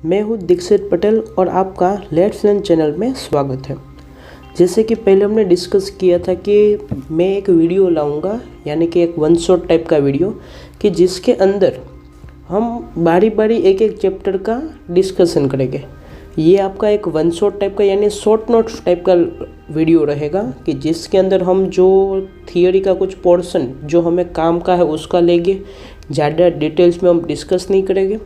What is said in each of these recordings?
मैं हूँ दीक्षित पटेल और आपका लेट्स लर्न चैनल में स्वागत है। जैसे कि पहले हमने डिस्कस किया था कि मैं एक वीडियो लाऊंगा, यानी कि एक वन शॉट टाइप का वीडियो, कि जिसके अंदर हम बारी बारी एक एक चैप्टर का डिस्कशन करेंगे। ये आपका एक वन शॉट टाइप का यानी शॉर्ट नोट्स टाइप का वीडियो रहेगा कि जिसके अंदर हम जो थियोरी का कुछ पोर्शन जो हमें काम का है उसका लेंगे, ज़्यादा डिटेल्स में हम डिस्कस नहीं करेंगे।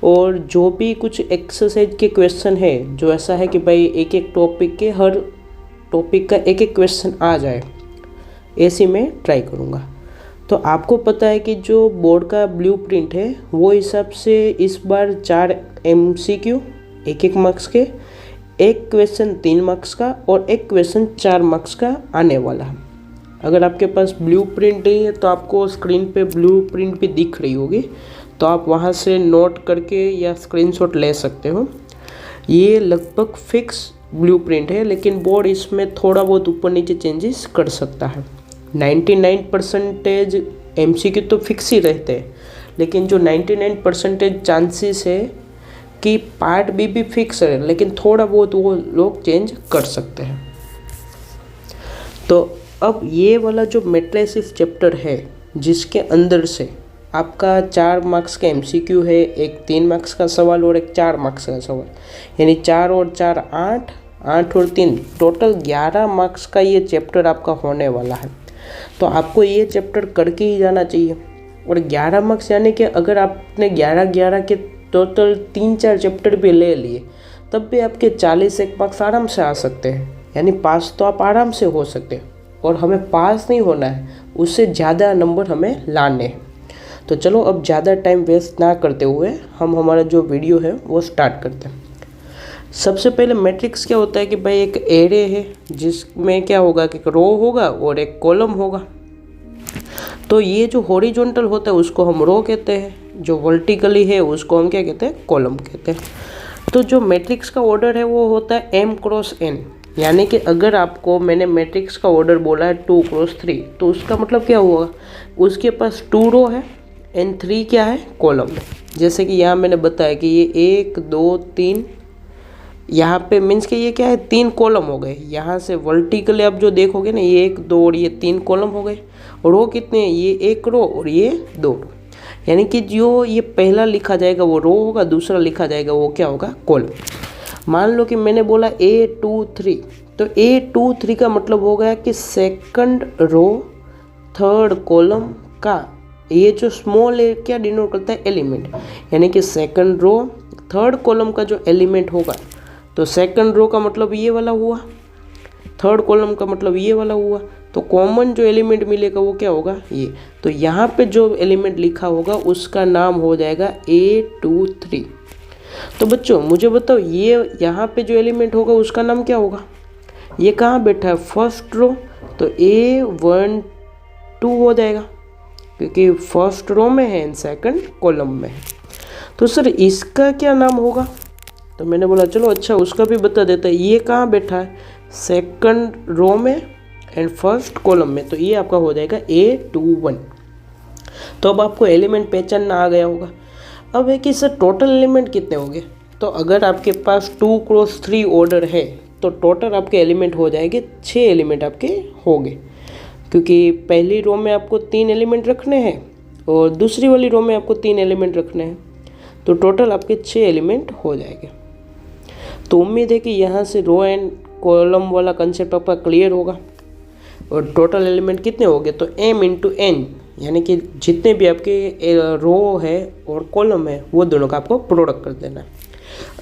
और जो भी कुछ एक्सरसाइज के क्वेश्चन है, जो ऐसा है कि भाई एक एक टॉपिक के हर टॉपिक का एक एक क्वेश्चन आ जाए, ऐसे में ट्राई करूँगा। तो आपको पता है कि जो बोर्ड का ब्लूप्रिंट है वो हिसाब से इस बार 4 MCQ एक मार्क्स के, एक क्वेश्चन 3 मार्क्स का और एक क्वेश्चन 4 मार्क्स का आने वाला है। अगर आपके पास ब्लूप्रिंट नहीं है तो आपको स्क्रीन पे ब्लूप्रिंट भी दिख रही होगी, तो आप वहाँ से नोट करके या स्क्रीनशॉट ले सकते हो। ये लगभग फिक्स ब्लूप्रिंट है, लेकिन बोर्ड इसमें थोड़ा बहुत ऊपर नीचे चेंजेस कर सकता है। 99% MCQ तो फिक्स ही रहते हैं, लेकिन जो 99% चांसेस है कि पार्ट बी भी फिक्स है, लेकिन थोड़ा बहुत वो लोग चेंज कर सकते हैं। तो अब ये वाला जो मैट्रिसेस चैप्टर है, जिसके अंदर से आपका 4 मार्क्स का MCQ है, एक 3 मार्क्स का सवाल और एक 4 मार्क्स का सवाल, यानी 4 और 4 8, 8 और 3 टोटल 11 मार्क्स का ये चैप्टर आपका होने वाला है। तो आपको ये चैप्टर करके ही जाना चाहिए। और 11 मार्क्स यानी कि अगर आपने 11 के टोटल 3-4 चैप्टर भी ले लिए तब भी आपके 41 मार्क्स आराम से आ सकते हैं, यानी पास तो आप आराम से हो सकते हैं। और हमें पास नहीं होना है, उससे ज़्यादा नंबर हमें लाने हैं। तो चलो अब ज़्यादा टाइम वेस्ट ना करते हुए हम हमारा जो वीडियो है वो स्टार्ट करते हैं। सबसे पहले मैट्रिक्स क्या होता है कि भाई एक एरे है जिसमें क्या होगा कि एक रो होगा और एक कॉलम होगा। तो ये जो हॉरिजॉन्टल होता है उसको हम रो कहते हैं, जो वर्टिकली है उसको हम क्या कहते हैं, कॉलम कहते हैं। तो जो मैट्रिक्स का ऑर्डर है वो होता है M क्रॉस N, यानी कि अगर आपको मैंने मैट्रिक्स का ऑर्डर बोला है 2 क्रॉस 3, तो उसका मतलब क्या हुआ, उसके पास 2 रो है एंड 3 क्या है, कॉलम है। जैसे कि यहाँ मैंने बताया कि ये 1 2 3, यहाँ पे मीन्स कि ये क्या है, 3 कॉलम हो गए। यहाँ से वर्टिकली आप जो देखोगे ना, ये 1 2 और ये 3 कॉलम हो गए। रो कितने हैं, ये 1 रो और ये 2 रो, यानी कि जो ये पहला लिखा जाएगा वो रो होगा, दूसरा लिखा जाएगा वो क्या होगा, कॉलम। मान लो कि मैंने बोला A2 3, तो A2 3 का मतलब हो गया कि सेकंड रो थर्ड कॉलम का ये जो स्मॉल ए क्या डिनोट करता है, एलिमेंट, यानी कि सेकंड रो थर्ड कॉलम का जो एलिमेंट होगा, तो सेकंड रो का मतलब ये वाला हुआ, थर्ड कॉलम का मतलब ये वाला हुआ। तो कॉमन जो एलिमेंट मिलेगा वो क्या होगा, ये। तो यहाँ पे जो एलिमेंट लिखा होगा उसका नाम हो जाएगा A2 3। तो बच्चों मुझे बताओ, ये यहाँ पे जो एलिमेंट होगा उसका नाम क्या होगा, ये कहाँ बैठा है, फर्स्ट रो, तो A1 2 हो जाएगा क्योंकि फर्स्ट रो में है एंड सेकंड कॉलम में है। तो सर इसका क्या नाम होगा, तो मैंने बोला चलो अच्छा उसका भी बता देता है। ये कहाँ बैठा है, सेकंड रो में एंड फर्स्ट कॉलम में, तो ये आपका हो जाएगा A21। तो अब आपको एलिमेंट पहचानना आ गया होगा। अब है कि सर टोटल एलिमेंट कितने होंगे, तो अगर आपके पास 2 क्रॉस 3 ऑर्डर है तो टोटल आपके एलिमेंट हो जाएंगे 6 एलिमेंट आपके होंगे, क्योंकि पहली रो में आपको 3 एलिमेंट रखने हैं और दूसरी वाली रो में आपको 3 एलिमेंट रखने हैं, तो टोटल आपके 6 एलिमेंट हो जाएंगे। तो उम्मीद है कि यहाँ से रो एंड कॉलम वाला कंसेप्ट आपका क्लियर होगा। और टोटल एलिमेंट कितने हो गए, तो M × N, यानी कि जितने भी आपके रो है और कॉलम है वो दोनों का आपको प्रोडक्ट कर देना है।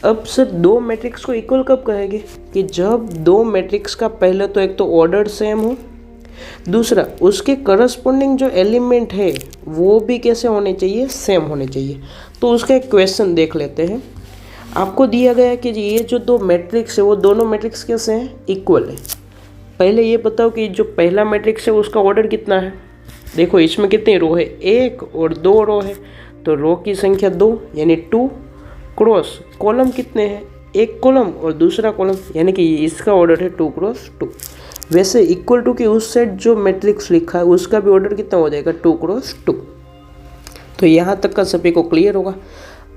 अब सर 2 मैट्रिक्स को इक्वल कब कहेंगे, कि जब 2 मैट्रिक्स का पहले तो एक तो ऑर्डर सेम हो, दूसरा उसके करस्पॉन्डिंग जो एलिमेंट है वो भी कैसे होने चाहिए, सेम होने चाहिए। तो उसका एक क्वेश्चन देख लेते हैं। आपको दिया गया है कि ये जो 2 मैट्रिक्स है वो दोनों मैट्रिक्स कैसे हैं, इक्वल है। पहले ये बताओ कि जो पहला मैट्रिक्स है उसका ऑर्डर कितना है। देखो इसमें कितनी रो है, 1 और 2 रो है, तो रो की संख्या 2 यानी 2 क्रॉस कॉलम कितने हैं, 1 कॉलम और दूसरा कॉलम, यानी कि इसका ऑर्डर है 2 क्रॉस 2। वैसे इक्वल टू के उस सेट जो मैट्रिक्स लिखा है उसका भी ऑर्डर कितना हो जाएगा, 2 क्रॉस 2। तो यहाँ तक का सभी को क्लियर होगा।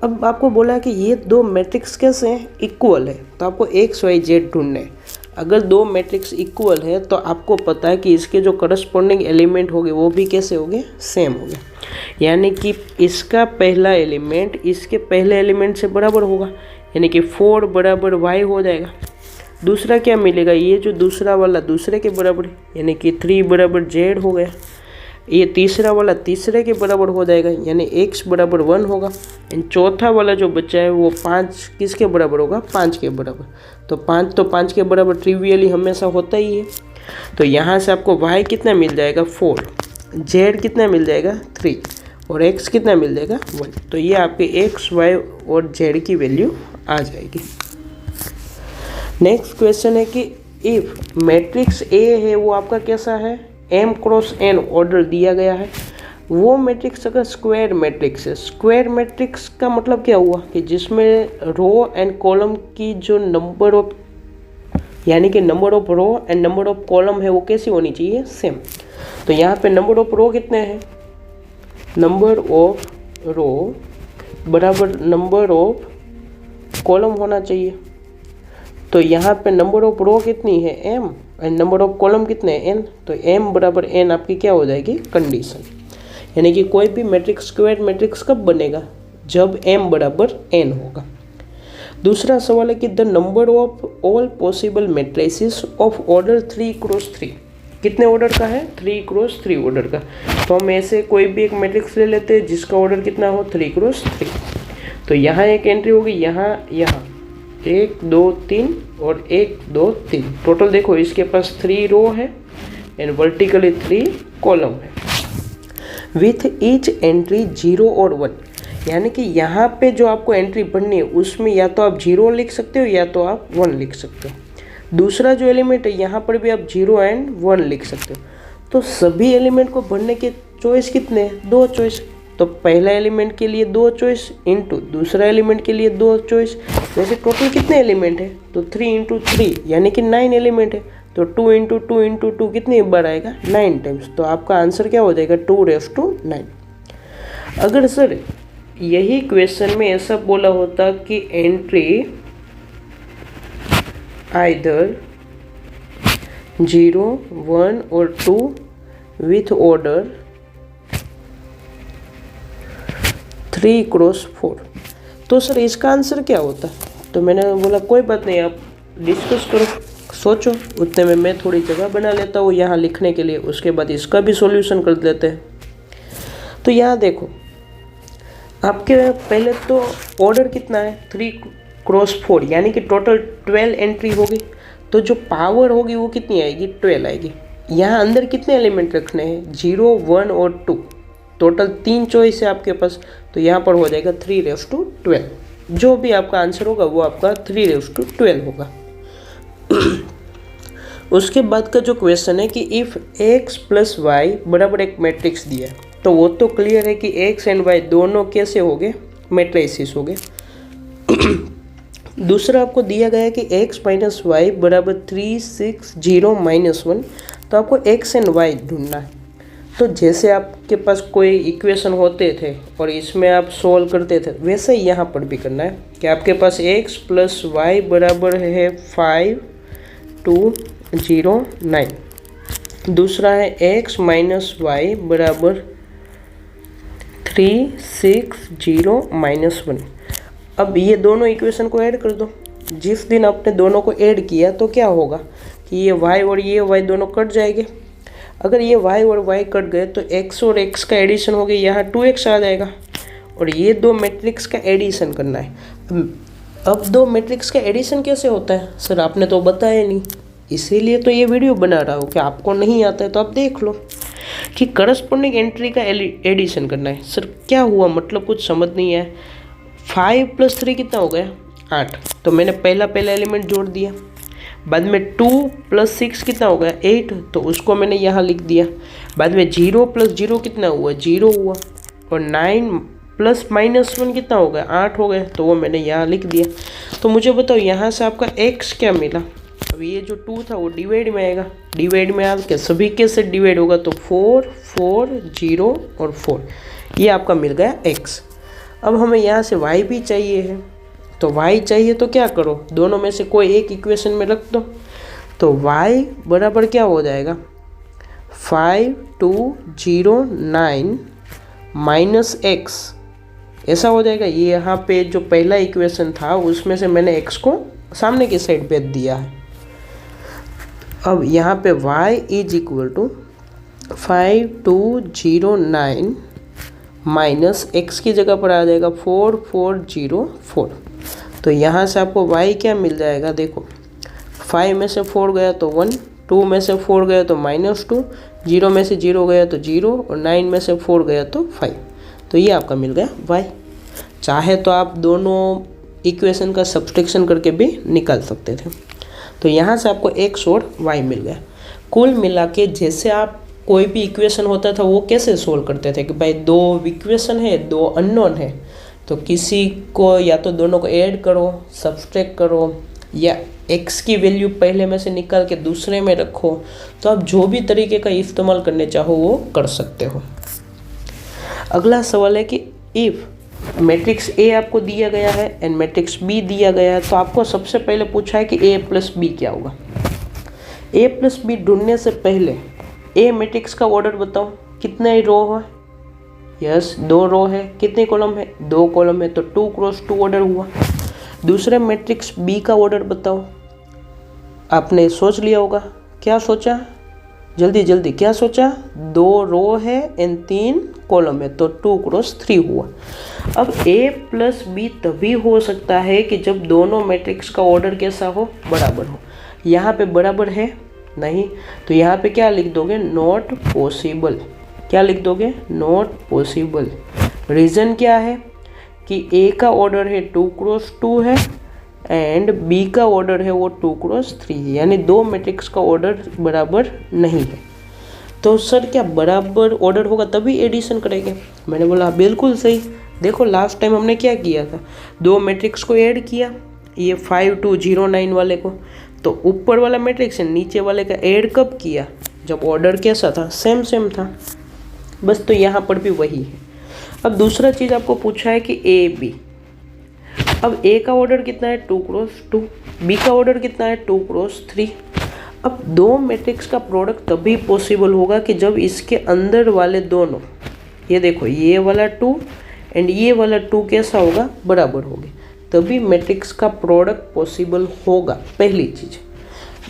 अब आपको बोला कि ये दो मैट्रिक्स कैसे हैं, इक्वल है, तो आपको एक्स वाई जेड ढूंढने हैं। अगर दो मैट्रिक्स इक्वल है तो आपको पता है कि इसके जो करस्पॉन्डिंग एलिमेंट होंगे वो भी कैसे होंगे, सेम होंगे। यानी कि इसका पहला एलिमेंट इसके पहले एलिमेंट से बराबर होगा, यानी कि 4 बराबर y हो जाएगा। दूसरा क्या मिलेगा, ये जो दूसरा वाला दूसरे के बराबर है, यानी कि 3 बराबर z हो गया। ये तीसरा वाला तीसरे के बराबर हो जाएगा, यानी x बराबर 1 होगा। एंड चौथा वाला जो बचा है वो 5 किसके बराबर होगा, 5 के बराबर। तो 5 के बराबर ट्रिवियली हमेशा होता ही है। तो यहाँ से आपको y कितना मिल जाएगा, 4, z कितना मिल जाएगा, 3, और x कितना मिल जाएगा, 1। तो ये आपके x, y और z की वैल्यू आ जाएगी। नेक्स्ट क्वेश्चन है कि इफ मैट्रिक्स A है वो आपका कैसा है, m क्रॉस n ऑर्डर दिया गया है। वो मैट्रिक्स अगर स्क्वायर मैट्रिक्स है, स्क्वायर मैट्रिक्स का मतलब क्या हुआ कि जिसमें रो एंड कॉलम की जो नंबर ऑफ, यानी कि number of row and number of column है वो कैसी होनी चाहिए, सेम। तो यहाँ पे नंबर ऑफ रो कितने हैं, नंबर ऑफ रो बराबर नंबर ऑफ कॉलम होना चाहिए। तो यहाँ पे नंबर ऑफ रो कितनी है, m, and number of column कितने हैं, n। तो m बराबर n आपकी क्या हो जाएगी, कंडीशन। यानी कि कोई भी मैट्रिक्स स्क्वायर मैट्रिक्स कब बनेगा, जब m बराबर n होगा। दूसरा सवाल है कि the number of all possible matrices of order 3 cross 3 कितने ऑर्डर का है, 3 क्रॉस 3 ऑर्डर का। तो हम ऐसे कोई भी एक मैट्रिक्स ले लेते हैं जिसका ऑर्डर कितना हो, 3 क्रॉस 3। तो यहाँ एक एंट्री होगी, यहाँ 1 2 3 और 1 2 3, टोटल देखो इसके पास 3 रो है एंड वर्टिकली 3 कॉलम है। विथ ईच एंट्री 0 और 1, यानी कि यहाँ पे जो आपको एंट्री पढ़नी है उसमें या तो आप 0 लिख सकते हो या तो आप 1 लिख सकते हो। दूसरा जो एलिमेंट है यहाँ पर भी आप 0 एंड 1 लिख सकते हो। तो सभी एलिमेंट को भरने के चॉइस कितने हैं, 2 चॉइस। तो पहला एलिमेंट के लिए 2 चॉइस इंटू दूसरा एलिमेंट के लिए 2 चॉइस। वैसे टोटल कितने एलिमेंट है, तो 3 इंटू 3 यानी कि 9 एलिमेंट है। तो 2 इंटू 2 इंटू 2 कितनी बार आएगा, 9 टाइम्स। तो आपका आंसर क्या हो जाएगा, 2⁹9। अगर सर यही क्वेश्चन में ऐसा बोला होता कि एंट्री आइदर 0 1 और 2 विथ ऑर्डर 3 क्रॉस 4, तो सर इसका आंसर क्या होता। तो मैंने बोला कोई बात नहीं, आप डिस्कस करो, सोचो। उतने में मैं थोड़ी जगह बना लेता हूँ यहाँ लिखने के लिए, उसके बाद इसका भी सॉल्यूशन कर देते हैं। तो यहाँ देखो आपके पहले तो ऑर्डर कितना है, 3 क्रॉस 4, यानी कि टोटल 12 एंट्री होगी। तो जो पावर होगी वो कितनी आएगी, 12 आएगी। यहाँ अंदर कितने एलिमेंट रखने हैं, 0 1 और 2, टोटल 3 चॉइस है आपके पास। तो यहाँ पर हो जाएगा 3⁻12। जो भी आपका आंसर होगा वो आपका 3⁻12 होगा। उसके बाद का जो क्वेश्चन है कि इफ़ x प्लस वाई बराबर एक मैट्रिक्स दिया है, तो वो तो क्लियर है कि x एंड y दोनों कैसे हो गए, मैट्रिसेस हो गए। दूसरा आपको दिया गया है कि x माइनस वाई बराबर 3 6 0 -1, तो आपको x एंड y ढूंढना है। तो जैसे आपके पास कोई इक्वेशन होते थे और इसमें आप सोल्व करते थे, वैसे ही यहाँ पर भी करना है कि आपके पास x प्लस वाई बराबर है 5 2 0 9। दूसरा है x माइनस वाई बराबर 3 6 0 -1। अब ये दोनों इक्वेशन को ऐड कर दो। जिस दिन आपने दोनों को ऐड किया तो क्या होगा कि ये y और ये y दोनों कट जाएंगे। अगर ये y और y कट गए तो x और x का एडिशन हो गया, यहाँ 2x आ जाएगा। और ये दो मैट्रिक्स का एडिशन करना है। अब दो मैट्रिक्स का एडिशन कैसे होता है सर, आपने तो बताया नहीं, इसीलिए तो ये वीडियो बना रहा हूँ कि आपको नहीं आता है तो आप देख लो कि करस्पॉन्डिंग एंट्री का एडिशन करना है। सर क्या हुआ, मतलब कुछ समझ नहीं है। 5 + 3 कितना हो गया, 8। तो मैंने पहला एलिमेंट जोड़ दिया। बाद में 2 + 6 कितना हो गया, 8, तो उसको मैंने यहाँ लिख दिया। बाद में 0 + 0 कितना हुआ, 0 हुआ। और 9 + -1 कितना हो गया, 8 हो गया, तो वो मैंने यहाँ लिख दिया। तो मुझे बताओ यहाँ से आपका x क्या मिला। अब ये जो 2 था वो डिवाइड में आएगा, डिवाइड में आके सभी के से डिवाइड होगा तो 4 4 0 और 4, ये आपका मिल गया x। अब हमें यहाँ से y भी चाहिए है, तो y चाहिए तो क्या करो, दोनों में से कोई एक इक्वेशन में रख दो। तो y बराबर क्या हो जाएगा, 5209 माइनस x, ऐसा हो जाएगा। ये यहाँ पे जो पहला इक्वेशन था उसमें से मैंने x को सामने की साइड भेज दिया है। अब यहाँ पे y is equal to 5209 minus x की जगह पर आ जाएगा 4404। तो यहाँ से आपको y क्या मिल जाएगा, देखो 5 में से 4 गया तो 1, 2 में से 4 गया तो -2, 0 में से 0 गया तो 0 और 9 में से 4 गया तो 5। तो ये आपका मिल गया y। चाहे तो आप दोनों इक्वेशन का सब्सट्रैक्शन करके भी निकाल सकते थे। तो यहाँ से आपको x और y मिल गया। कुल मिला के जैसे आप कोई भी इक्वेशन होता था वो कैसे सोल्व करते थे कि भाई दो इक्वेशन है, दो अननोन है, तो किसी को या तो दोनों को ऐड करो, सब्सट्रैक्ट करो, या x की वैल्यू पहले में से निकाल के दूसरे में रखो। तो आप जो भी तरीके का इस्तेमाल करने चाहो वो कर सकते हो। अगला सवाल है कि इफ़ मैट्रिक्स A आपको दिया गया है एंड मैट्रिक्स B दिया गया है, तो आपको सबसे पहले पूछा है कि A प्लस B क्या होगा। A प्लस B ढूंढने से पहले A मैट्रिक्स का ऑर्डर बताओ, कितने रो है, यस 2 रो है, कितने कॉलम है, 2 कॉलम है, तो 2 क्रॉस 2 ऑर्डर हुआ। दूसरे मैट्रिक्स B का ऑर्डर बताओ, आपने सोच लिया होगा, क्या सोचा, जल्दी जल्दी क्या सोचा, 2 रो है एंड 3 कॉलम है, तो 2 क्रॉस 3 हुआ। अब A प्लस B तभी हो सकता है कि जब दोनों मैट्रिक्स का ऑर्डर कैसा हो, बराबर हो। यहाँ पे बराबर है नहीं, तो यहाँ पे क्या लिख दोगे, नॉट पॉसिबल। क्या लिख दोगे, नॉट पॉसिबल। रीज़न क्या है कि A का ऑर्डर है 2 क्रॉस 2 है एंड B का ऑर्डर है वो 2 क्रॉस 3 है, यानी दो मैट्रिक्स का ऑर्डर बराबर नहीं है। तो सर क्या बराबर ऑर्डर होगा तभी एडिशन करेंगे, मैंने बोला बिल्कुल सही। देखो लास्ट टाइम हमने क्या किया था, दो मैट्रिक्स को ऐड किया, ये 5209 वाले को, तो ऊपर वाला मैट्रिक्स है नीचे वाले का ऐड कब किया, जब ऑर्डर कैसा था, सेम सेम था बस। तो यहाँ पर भी वही है। अब दूसरा चीज़ आपको पूछा है कि ए बी। अब ए का ऑर्डर कितना है 2 क्रॉस 2, बी का ऑर्डर कितना है 2 क्रॉस 3। अब दो मैट्रिक्स का प्रोडक्ट तभी पॉसिबल होगा कि जब इसके अंदर वाले दोनों, ये देखो ये वाला 2 एंड ये वाला 2 कैसा होगा, बराबर होंगे, तभी मैट्रिक्स का प्रोडक्ट पॉसिबल होगा, पहली चीज़।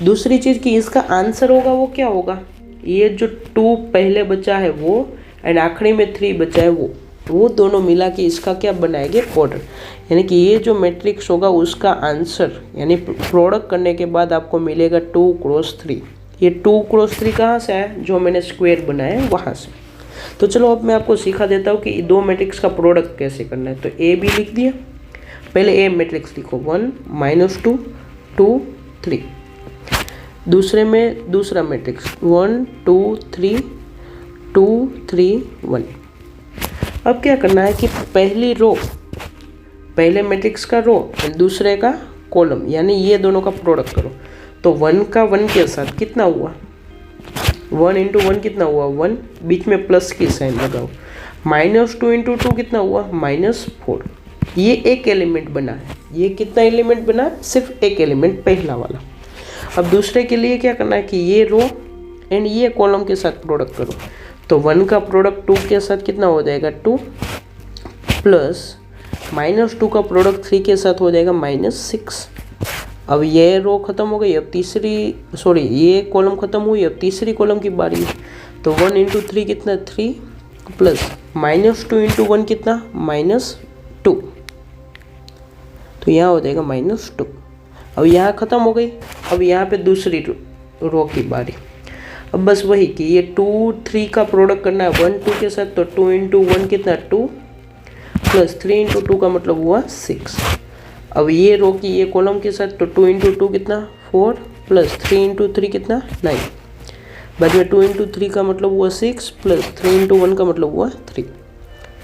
दूसरी चीज़ कि इसका आंसर होगा वो क्या होगा, ये जो 2 पहले बचा है वो एंड आखिरी में 3 बचा है वो दोनों मिला के इसका क्या बनाएंगे, ऑर्डर। यानी कि ये जो मैट्रिक्स होगा उसका आंसर यानी प्रोडक्ट करने के बाद आपको मिलेगा 2 क्रॉस 3। ये 2 क्रॉस 3 कहाँ से आया, जो मैंने स्क्वायर बनाया है वहाँ से। तो चलो अब मैं आपको सिखा देता हूँ कि दो मैट्रिक्स का प्रोडक्ट कैसे करना है। तो ए बी लिख दिया, पहले ए मैट्रिक्स लिखो 1 -2 2 3। दूसरे में दूसरा मैट्रिक्स 1 2 3 2 3 1। अब क्या करना है कि पहली रो, पहले मैट्रिक्स का रो और दूसरे का कॉलम, यानी ये दोनों का प्रोडक्ट करो। तो 1 का 1 के साथ कितना हुआ, 1 × 1 कितना हुआ 1, बीच में प्लस की साइन लगाओ। -2 × 2 कितना हुआ -4। ये एक एलिमेंट बना है, ये कितना एलिमेंट बना, सिर्फ एक एलिमेंट पहला वाला। अब दूसरे के लिए क्या करना है कि ये रो एंड ये कॉलम के साथ प्रोडक्ट करो। तो 1 का प्रोडक्ट 2 के साथ कितना हो जाएगा 2, प्लस -2 का प्रोडक्ट 3 के साथ हो जाएगा -6। अब ये रो खत्म हो गई, अब ये कॉलम खत्म हुई, अब तीसरी कॉलम की बारी है। तो 1 × 3 कितना 3, प्लस -2 × 1 कितना -2, तो यहाँ हो जाएगा -2। अब यहाँ ख़त्म हो गई, अब यहाँ पे दूसरी रो की बारी। अब बस वही कि ये 2 3 का प्रोडक्ट करना है 1 2 के साथ। तो 2 × 1 कितना 2, प्लस 3 × 2 का मतलब हुआ 6। अब ये रो की ये कॉलम के साथ, तो 2 × 2 कितना 4, प्लस 3 × 3 कितना 9। बाद में 2 × 3 का मतलब हुआ 6, प्लस 3 × 1 का मतलब हुआ 3।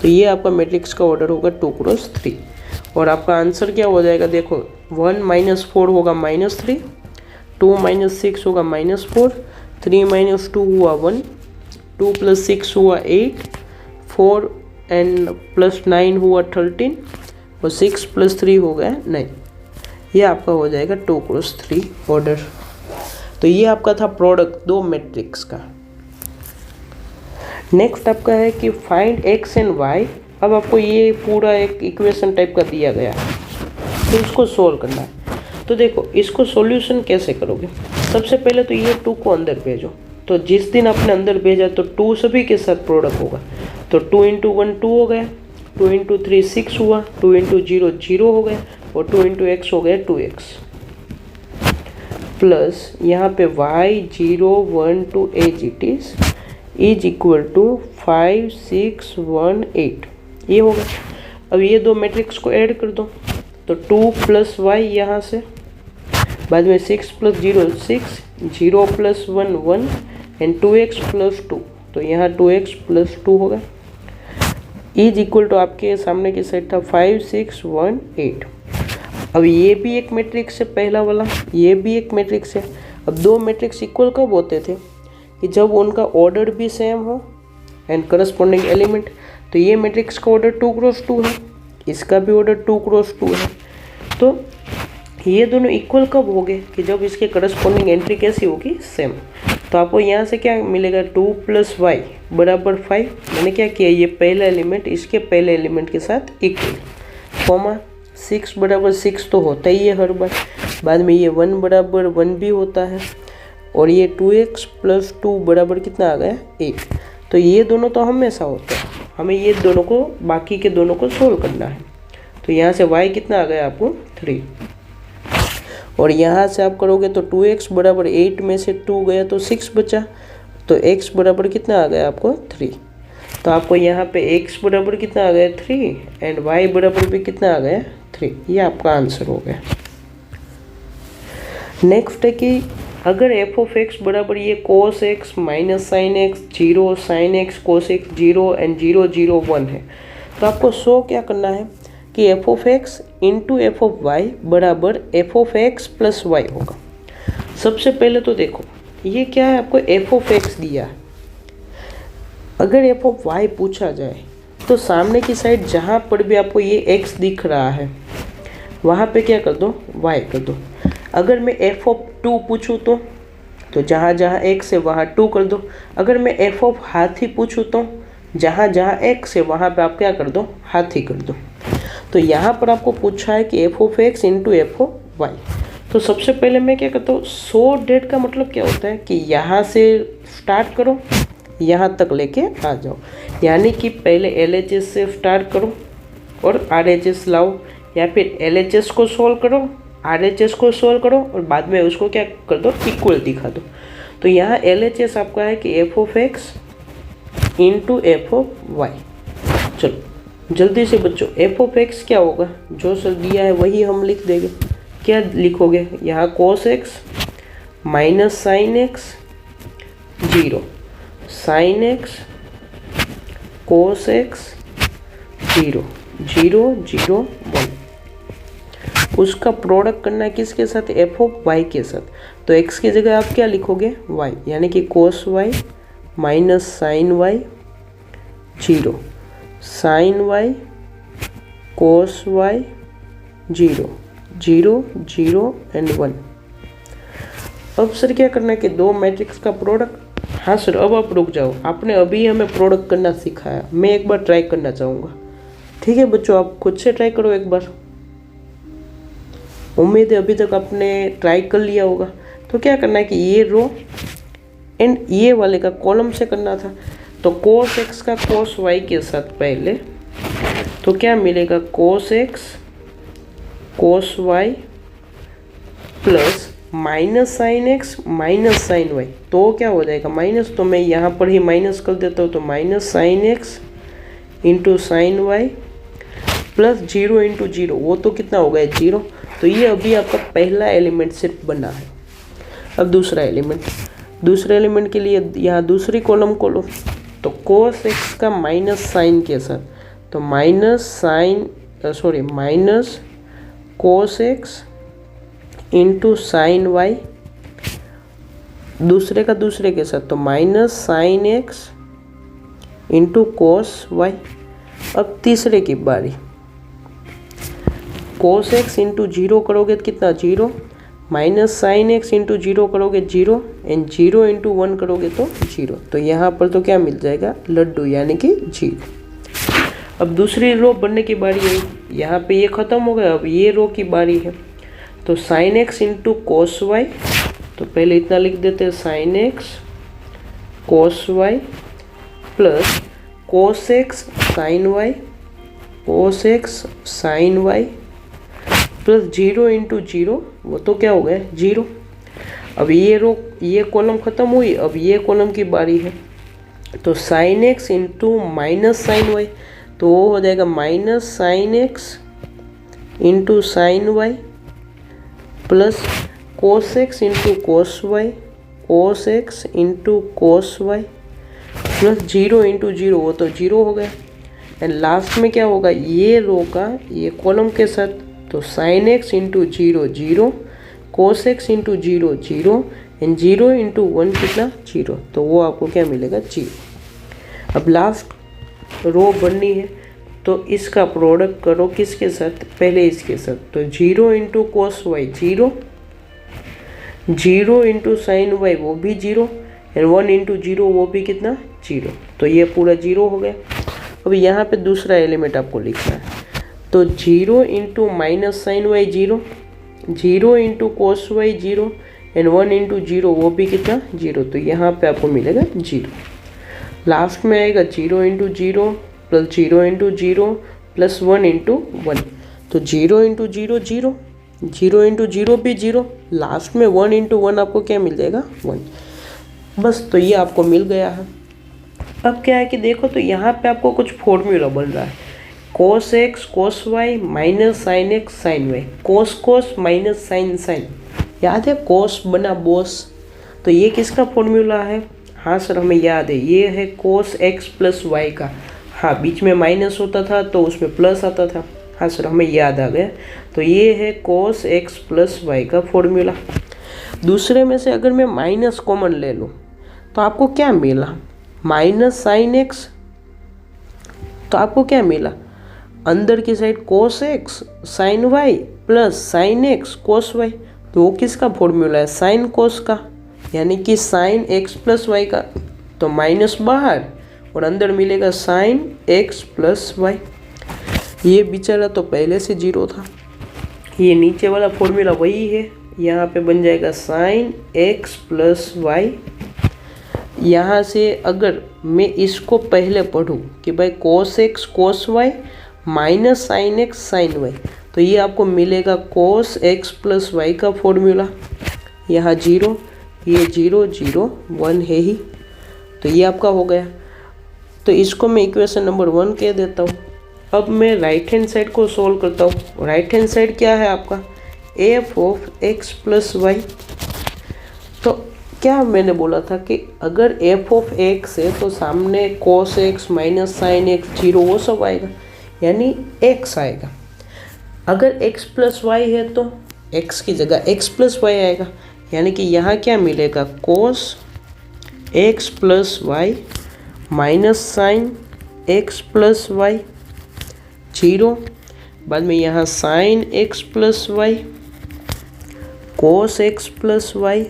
तो ये आपका मैट्रिक्स का ऑर्डर होगा 2 क्रॉस 3। और आपका आंसर क्या हो जाएगा, देखो 1 - 4 होगा -3, 2 - 6 होगा -4, 3 - 2 हुआ 1, 2 + 6 हुआ 8, 4 एंड प्लस 9 हुआ 13 और 6 प्लस 3 हो गया 9। ये आपका हो जाएगा 2x3 ऑर्डर। तो ये आपका था प्रोडक्ट दो मैट्रिक्स का। नेक्स्ट आपका है कि फाइंड x एंड y। अब आपको ये पूरा एक इक्वेशन टाइप का दिया गया है, तो इसको सोल्व करना है। तो देखो इसको सॉल्यूशन कैसे करोगे। सबसे पहले तो ये 2 को अंदर भेजो, तो जिस दिन आपने अंदर भेजा तो 2 सभी के साथ प्रोडक्ट होगा, तो 2 × 1 2 हो गया, 2 × 3 6 हुआ, 2 × 0 0 हो गया और 2 × x हो गया 2x, प्लस यहाँ पे y 0 1 2 as it is equal to 5 6 1 8। ये हो गया। अब ये दो मैट्रिक्स को ऐड कर दो, तो 2 + y यहाँ से, बाद में 6 + 0 6, 0 + 1 1 एंड 2x + 2, तो यहाँ 2x + 2 होगा, इज इक्वल टू आपके सामने की साइड था 5 6 1 8। अब ये भी एक मैट्रिक्स है पहला वाला, ये भी एक मैट्रिक्स है। अब दो मैट्रिक्स इक्वल कब होते थे कि जब उनका ऑर्डर भी सेम हो एंड करस्पॉन्डिंग एलिमेंट। तो ये मैट्रिक्स का ऑर्डर 2 × 2 है, इसका भी ऑर्डर 2 × 2 है। तो ये दोनों इक्वल कब हो गए कि जब इसके करस्पॉन्डिंग एंट्री कैसी होगी, सेम। तो आपको यहाँ से क्या मिलेगा, 2 + y = 5। मैंने क्या किया, ये पहला एलिमेंट इसके पहले एलिमेंट के साथ इक्वल, कॉमा 6 = 6 तो होता ही है हर बार, बाद में ये 1 = 1 भी होता है, और ये 2x + 2 बराबर कितना आ गया 8। तो ये दोनों तो हमेशा होते हैं, हमें ये दोनों को बाकी के दोनों को सोल्व करना है। तो यहाँ से y कितना आ गया आपको 3, और यहाँ से आप करोगे तो 2x = 8 में से 2 गया तो 6 बचा, तो x बराबर कितना आ गया आपको 3। तो आपको यहाँ पे x बराबर कितना आ गया 3 एंड y बराबर भी कितना आ गया 3। ये आपका आंसर हो गया। नेक्स्ट है कि अगर f(x) बराबर ये cos x - sin x 0 sin x cos x 0 and 0 0 1 है, तो आपको शो क्या करना है कि f(x) × f(y) बराबर f(x + y) होगा। सबसे पहले तो देखो ये क्या है, आपको f(x) दिया है। अगर f(y) पूछा जाए तो सामने की साइड जहाँ पर भी आपको ये x दिख रहा है वहाँ पे क्या कर दो, y कर दो। अगर मैं f(2) पूछूँ तो जहाँ जहाँ x है वहाँ 2 कर दो। अगर मैं f(हाथी) पूछूँ तो जहाँ जहाँ x है वहाँ पे आप क्या कर दो, हाथी कर दो। तो यहाँ पर आपको पूछा है कि f(x) × f(y). तो सबसे पहले मैं क्या करता हूँ, सो डेट का मतलब क्या होता है कि यहाँ से स्टार्ट करो, यहाँ तक लेके आ जाओ। यानी कि पहले LHS से स्टार्ट करो और RHS लाओ, या फिर LHS को सोल्व करो, RHS को सोल्व करो और बाद में उसको क्या कर दो, इक्वल दिखा दो। तो यहाँ LHS आपका है कि f(x) × f(y). चलो जल्दी से बच्चों, f(x) क्या होगा, जो सर दिया है वही हम लिख देंगे। क्या लिखोगे, यहाँ cos x - sin x 0 sin x cos x 0 0 0 1। उसका प्रोडक्ट करना है किसके साथ, f(y) के साथ। तो x की जगह आप क्या लिखोगे, y, यानी कि cos y - sin y 0 sin y cos y 0 0 0 and 1। अब सर क्या करना है कि दो मैट्रिक्स का प्रोडक्ट। हाँ सर, अब आप रुक जाओ, आपने अभी हमें प्रोडक्ट करना सिखाया, मैं एक बार ट्राई करना चाहूँगा। ठीक है बच्चों, आप खुद से ट्राई करो एक बार। उम्मीद है अभी तक आपने ट्राई कर लिया होगा। तो क्या करना है कि ये रो एंड ये वाले का कॉलम से करना था। तो cos x का cos y के साथ पहले, तो क्या मिलेगा, cos x cos y plus -sin x -sin y, तो क्या हो जाएगा माइनस। तो मैं यहाँ पर ही माइनस कर देता हूँ, तो -sin x × sin y plus 0 × 0, वो तो कितना हो गया 0। तो ये अभी आपका पहला एलिमेंट सिर्फ बना है। अब दूसरा एलिमेंट के लिए यहाँ दूसरी कॉलम खोलो, तो cos x का माइनस साइन के साथ, तो minus cos x × sin y, दूसरे का दूसरे के साथ, तो -sin x × cos y। अब तीसरे की बारी, cos x इंटू 0 करोगे तो कितना 0, माइनस साइन एक्स इंटू 0 करोगे 0 एंड 0 इंटू 1 करोगे तो 0। तो यहाँ पर तो क्या मिल जाएगा, लड्डू यानी कि 0। अब दूसरी रो बनने की बारी है, यहाँ पे ये खत्म हो गया, अब ये रो की बारी है। तो sine x into cos y, तो पहले इतना लिख देते हैं sin x cos Y plus cos x sin y, cos x sin Y plus 0 into 0, वो तो क्या हो गया 0। अब ये रो ये कॉलम खत्म हुई, अब ये कॉलम की बारी है। तो sine x into minus sine Y, तो वो हो जाएगा minus sine x into sine Y plus cos X into cos Y, cos X into cos Y plus 0 into 0, वो तो 0 हो गया। एंड लास्ट में क्या होगा, ये रो का ये कॉलम के साथ, तो sine x into 0 0, cos X into 0 0 and 0 into 1 कितना 0, तो वो आपको क्या मिलेगा 0। अब लास्ट रो बननी है, तो इसका प्रोडक्ट करो किसके साथ, पहले इसके साथ। तो 0 into cos Y 0, 0 into sine Y वो भी 0 एंड 1 इंटू 0 वो भी कितना 0, तो ये पूरा 0 हो गया। अब यहाँ पे दूसरा एलिमेंट आपको लिखना है, तो 0 into minus sine Y 0, 0 into cos Y 0 and 1 into 0 वो भी कितना 0, तो यहाँ पे आपको मिलेगा 0। लास्ट में आएगा 0 into 0 plus 0 into 0 plus 1 into 1, तो 0 इंटू 0 0, 0 इंटू 0 भी 0, लास्ट में 1 इंटू 1 आपको क्या मिल जाएगा 1। बस, तो ये आपको मिल गया है। अब क्या है कि देखो, तो यहाँ पे आपको कुछ फॉर्मूला बन रहा है, cos x cos y minus sign x sin y, cos cos minus sin sin, याद है कोस बना बॉस, तो ये किसका फॉर्मूला है, हाँ सर हमें याद है, ये है कोस एक्स प्लस वाई का। हाँ, बीच में माइनस होता था तो उसमें प्लस आता था, हाँ सर हमें याद आ गया। तो ये है कोस एक्स प्लस वाई का फॉर्मूला। दूसरे में से अगर मैं माइनस कॉमन ले लूँ तो आपको क्या मिला, माइनस साइन एक्स, तो आपको क्या मिला, अंदर की side cos x sin Y plus sin x cos y, तो वो किसका फॉर्मूला है, साइन कोस का, यानी कि साइन एक्स प्लस वाई का। तो माइनस बाहर और अंदर मिलेगा साइन एक्स प्लस वाई। ये बेचारा तो पहले से 0 था, ये नीचे वाला फॉर्मूला वही है, यहाँ पे बन जाएगा साइन एक्स प्लस वाई। यहाँ से अगर मैं इसको पहले पढ़ूँ कि भाई cos x cos y minus sign x sin Y, तो ये आपको मिलेगा कोस एक्स प्लस वाई का फॉर्मूला। यहाँ 0, ये 0 0 1 है ही, तो ये आपका हो गया। तो इसको मैं इक्वेशन नंबर 1 कह देता हूँ। अब मैं राइट हैंड साइड को सॉल्व करता हूँ। राइट हैंड साइड क्या है आपका, F of X plus Y. तो क्या मैंने बोला था कि अगर एफ ऑफ एक्स है तो सामने cos x minus sine x 0 वो सब आएगा, यानी एक्स आएगा। अगर एक्स प्लस वाई है तो एक्स की जगह एक्स प्लस वाई आएगा, यानी कि यहाँ क्या मिलेगा, cos x plus Y minus sign X plus Y 0, बाद में यहाँ sine X plus Y cos x plus Y,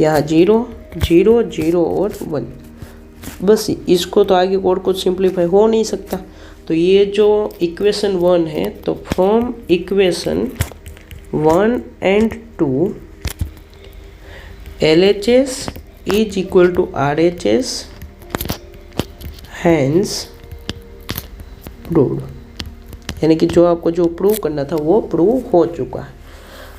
यहाँ 0 0 0 और 1। बस इसको तो आगे और कुछ सिंप्लीफाई हो नहीं सकता। तो ये जो इक्वेशन 1 है, तो from equation 1 and 2 LHS is equal to RHS, hence proved, यानी कि जो आपको जो प्रूव करना था वो प्रूव हो चुका है।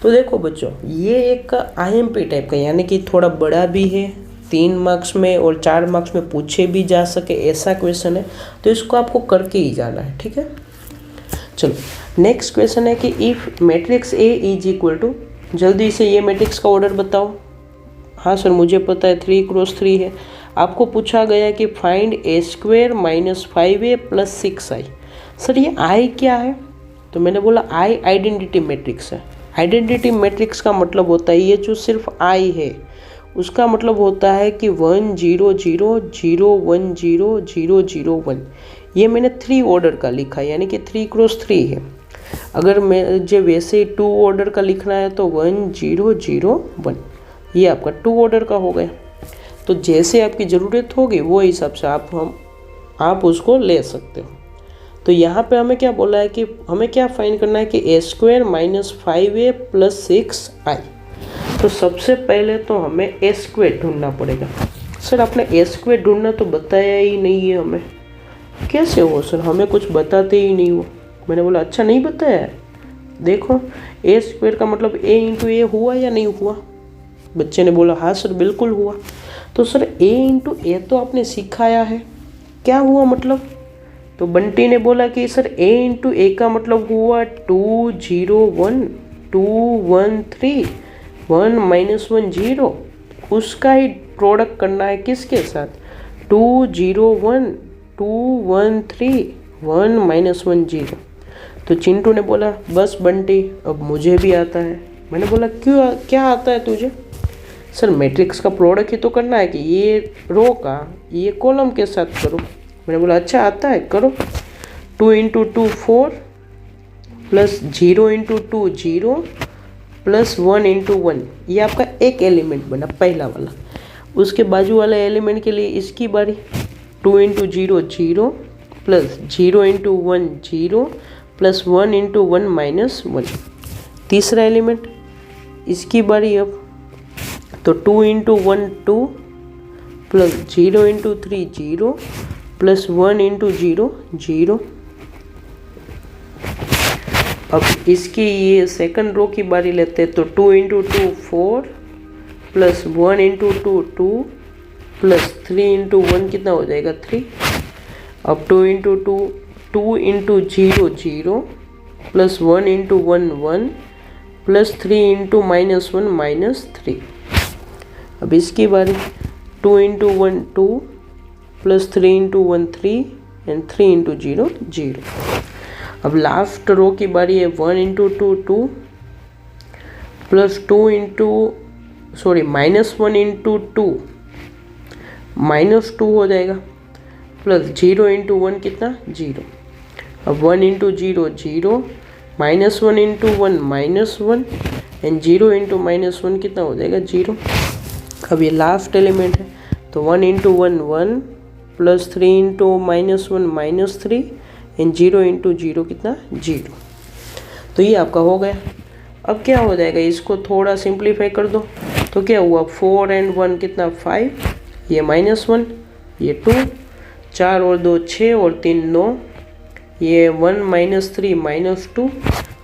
तो देखो बच्चों, ये एक IMP टाइप का, यानी कि थोड़ा बड़ा भी है, 3 मार्क्स में और 4 मार्क्स में पूछे भी जा सके ऐसा क्वेश्चन है, तो इसको आपको करके ही जाना है, ठीक है। चलो नेक्स्ट क्वेश्चन है कि if matrix A is equal to, जल्दी से ये मैट्रिक्स का ऑर्डर बताओ। हाँ सर मुझे पता है 3 क्रॉस 3 है। आपको पूछा गया कि find A² minus 5A plus 6I। Sir ये I क्या है, तो मैंने बोला I आइडेंटिटी मैट्रिक्स है। आइडेंटिटी मैट्रिक्स का मतलब होता है ये जो सिर्फ I है उसका मतलब होता है कि 1 0 0 0 1 0 0 0 1। ये मैंने 3 ऑर्डर का लिखा है, यानी कि 3 क्रॉस 3 है। अगर मुझे वैसे 2 ऑर्डर का लिखना है तो 1 0 0 1, ये आपका 2 ऑर्डर का हो गया। तो जैसे आपकी ज़रूरत होगी वो हिसाब से आप उसको ले सकते हो। तो यहाँ पे हमें क्या बोला है कि हमें क्या फाइंड करना है कि a² minus 5a plus 6i। तो सबसे पहले तो हमें a² ढूंढना पड़ेगा। सर आपने a² ढूंढना तो बताया ही नहीं है हमें। कैसे हो सर, हमें कुछ बताते ही नहीं हो। मैंने बोला अच्छा नहीं बताया है। देखो a² का मतलब a इंटू ए हुआ या नहीं हुआ। बच्चे ने बोला हाँ सर बिल्कुल हुआ। तो सर a इंटू ए तो आपने सिखाया है, क्या हुआ मतलब। तो बंटी ने बोला कि सर a इंटू ए का मतलब हुआ 2 0 1 2 1 3 1 माइनस 1 0। उसका ही प्रोडक्ट करना है किसके साथ, 2 0 1 2 1 3 1 माइनस 1 0। तो चिंटू ने बोला बस बंटी अब मुझे भी आता है। मैंने बोला क्यों, क्या आता है तुझे। सर मैट्रिक्स का प्रोडक्ट ही तो करना है कि ये रो का ये कॉलम के साथ करो। मैंने बोला अच्छा आता है, करो। 2 into 2 4 plus 0 into 2 0 plus 1 into 1, ये आपका एक एलिमेंट बना पहला वाला। उसके बाजू वाले एलिमेंट के लिए इसकी बारी, 2 into 0 0 plus 0 into 1 0 plus 1 into 1 minus 1। तीसरा एलिमेंट इसकी बारी अब, तो 2 into 1 2 plus 0 into 3 0 plus 1 into 0 0। अब इसकी ये सेकंड रो की बारी लेते हैं, तो 2 into 2 4 plus 1 into 2 2 plus 3 into 1 कितना हो जाएगा 3। अब 2 into 2 2 into 0 0 plus 1 into 1 1 plus 3 into minus 1 minus 3। अब इसकी बारी 2 into 1 2 plus 3 into 1 3 and 3 into 0 0। अब लास्ट रो की बारी है 1 into 2 2 plus 2 into minus 1 into 2 minus 2 हो जाएगा, प्लस 0 इंटू 1 कितना 0। अब 1 into 0 0 minus 1 into 1 minus 1 and 0 into minus 1 कितना हो जाएगा 0। अब ये लास्ट एलिमेंट है, तो 1 into 1 1 plus 3 into minus 1 minus 3 and 0 into 0 कितना 0। तो ये आपका हो गया। अब क्या हो जाएगा, इसको थोड़ा सिंप्लीफाई कर दो। तो क्या हुआ 4 एंड 1 कितना 5, ये माइनस 1 ये 2, 4 और 2 6 और 3 9, ये 1 माइनस 3 माइनस 2,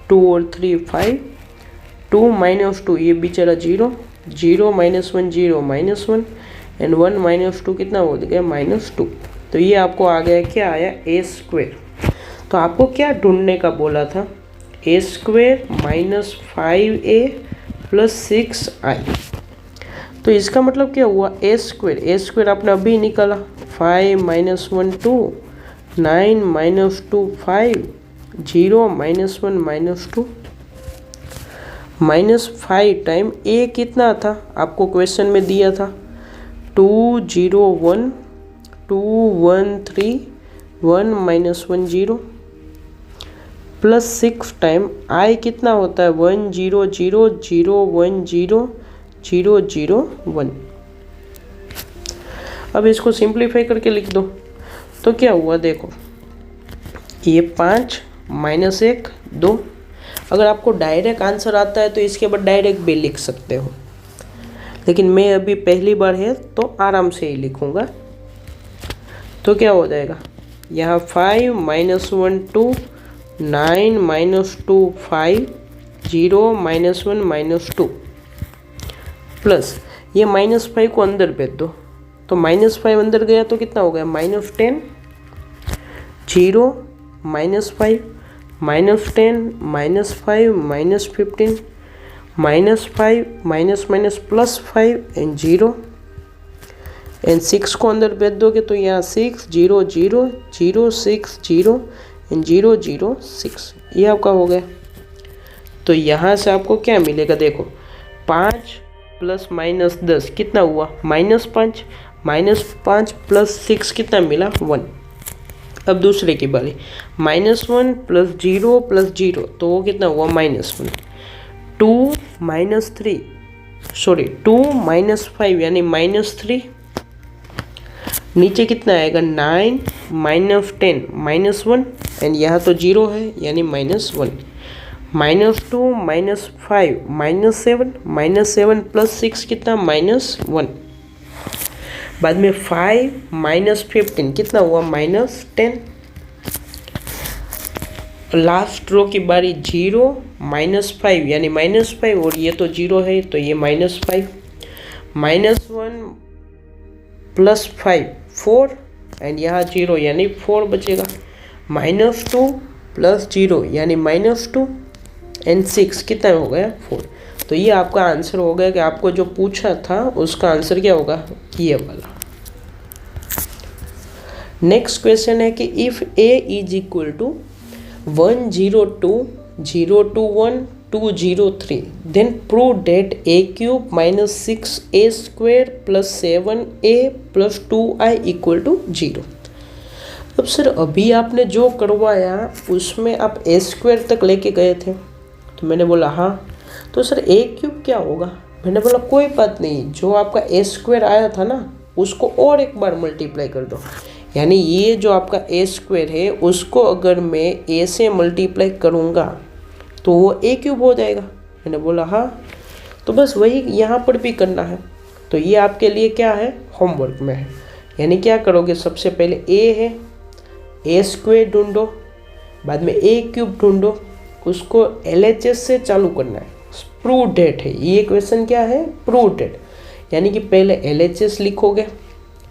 2 और 3 5, 2 माइनस 2 ये बेचारा 0, 0 माइनस 1 0 माइनस 1 एंड 1 माइनस 2 कितना हो गया माइनस 2। तो ये आपको आ गया, क्या आया a²। तो आपको क्या ढूंढने का बोला था, a² minus 5a plus 6i। तो इसका मतलब क्या हुआ a² आपने अभी निकाला, 5 minus 1 2 9 minus 2 5 0 minus 1 minus 2 minus 5 time a कितना था आपको क्वेश्चन में दिया था 2 0 1 2 1 3 1 माइनस 1 0 प्लस 6 टाइम i कितना होता है 1 0 0 0 1 0 0 0 1। अब इसको सिंप्लीफाई करके लिख दो। तो क्या हुआ देखो, ये 5 माइनस 1 2। अगर आपको डायरेक्ट आंसर आता है तो इसके बाद डायरेक्ट भी लिख सकते हो, लेकिन मैं अभी पहली बार है तो आराम से ही लिखूंगा। तो क्या हो जाएगा, यहाँ 5 minus 1 2 9 minus 2 5 0 minus 1 minus 2 plus ये माइनस 5 को अंदर भेज दो। तो माइनस 5 अंदर गया तो कितना हो गया minus 10 0 minus 5 minus 10 minus 5 minus 15 minus 5 minus minus plus 5 and 0 and 6 को अंदर भेज दोगे तो यहाँ 6 0 0 0 6 0 एंड 0 0 6, ये आपका हो गया। तो यहाँ से आपको क्या मिलेगा देखो, 5 प्लस माइनस 10 कितना हुआ -5, -5 प्लस 6 कितना मिला 1। अब दूसरे की बारी, -1 प्लस 0 प्लस 0 तो वो कितना हुआ -1। 2 -5 यानी -3। नीचे कितना आएगा 9 -10 -1 एंड यहाँ तो 0 है यानी -1। -2 -5 -7 प्लस 6 कितना -1। बाद में 5 -15 कितना हुआ -10। लास्ट रो की बारी 0 -5 यानी -5 और ये तो 0 है तो ये -5। -1 प्लस 5 4 एंड यहाँ 0 यानी 4 बचेगा। -2 प्लस 0 यानी -2 एंड 6 कितना हो गया 4। तो ये आपका आंसर हो गया कि आपको जो पूछा था उसका आंसर क्या होगा ये वाला। नेक्स्ट क्वेश्चन है कि if a is equal to 102 021 203 then prove that a³ minus 6a² plus 7a plus 2i equal to 0। अब सर अभी आपने जो करवाया उसमें आप a² तक लेके गए थे तो मैंने बोला हाँ, तो सर a³ क्या होगा। मैंने बोला कोई बात नहीं, जो आपका a² आया था ना उसको और एक बार मल्टीप्लाई कर दो, यानी ये जो आपका a² है उसको अगर मैं a से मल्टीप्लाई करूँगा तो वो a³ हो जाएगा। मैंने बोला हाँ, तो बस वही यहाँ पर भी करना है। तो ये आपके लिए क्या है होमवर्क में है, यानी क्या करोगे सबसे पहले a है a² ढूंढो, बाद में a³ ढूंढो, उसको LHS से चालू करना है। प्रूव डेट है ये क्वेश्चन, क्या है प्रूव डेट, यानी कि पहले LHS लिखोगे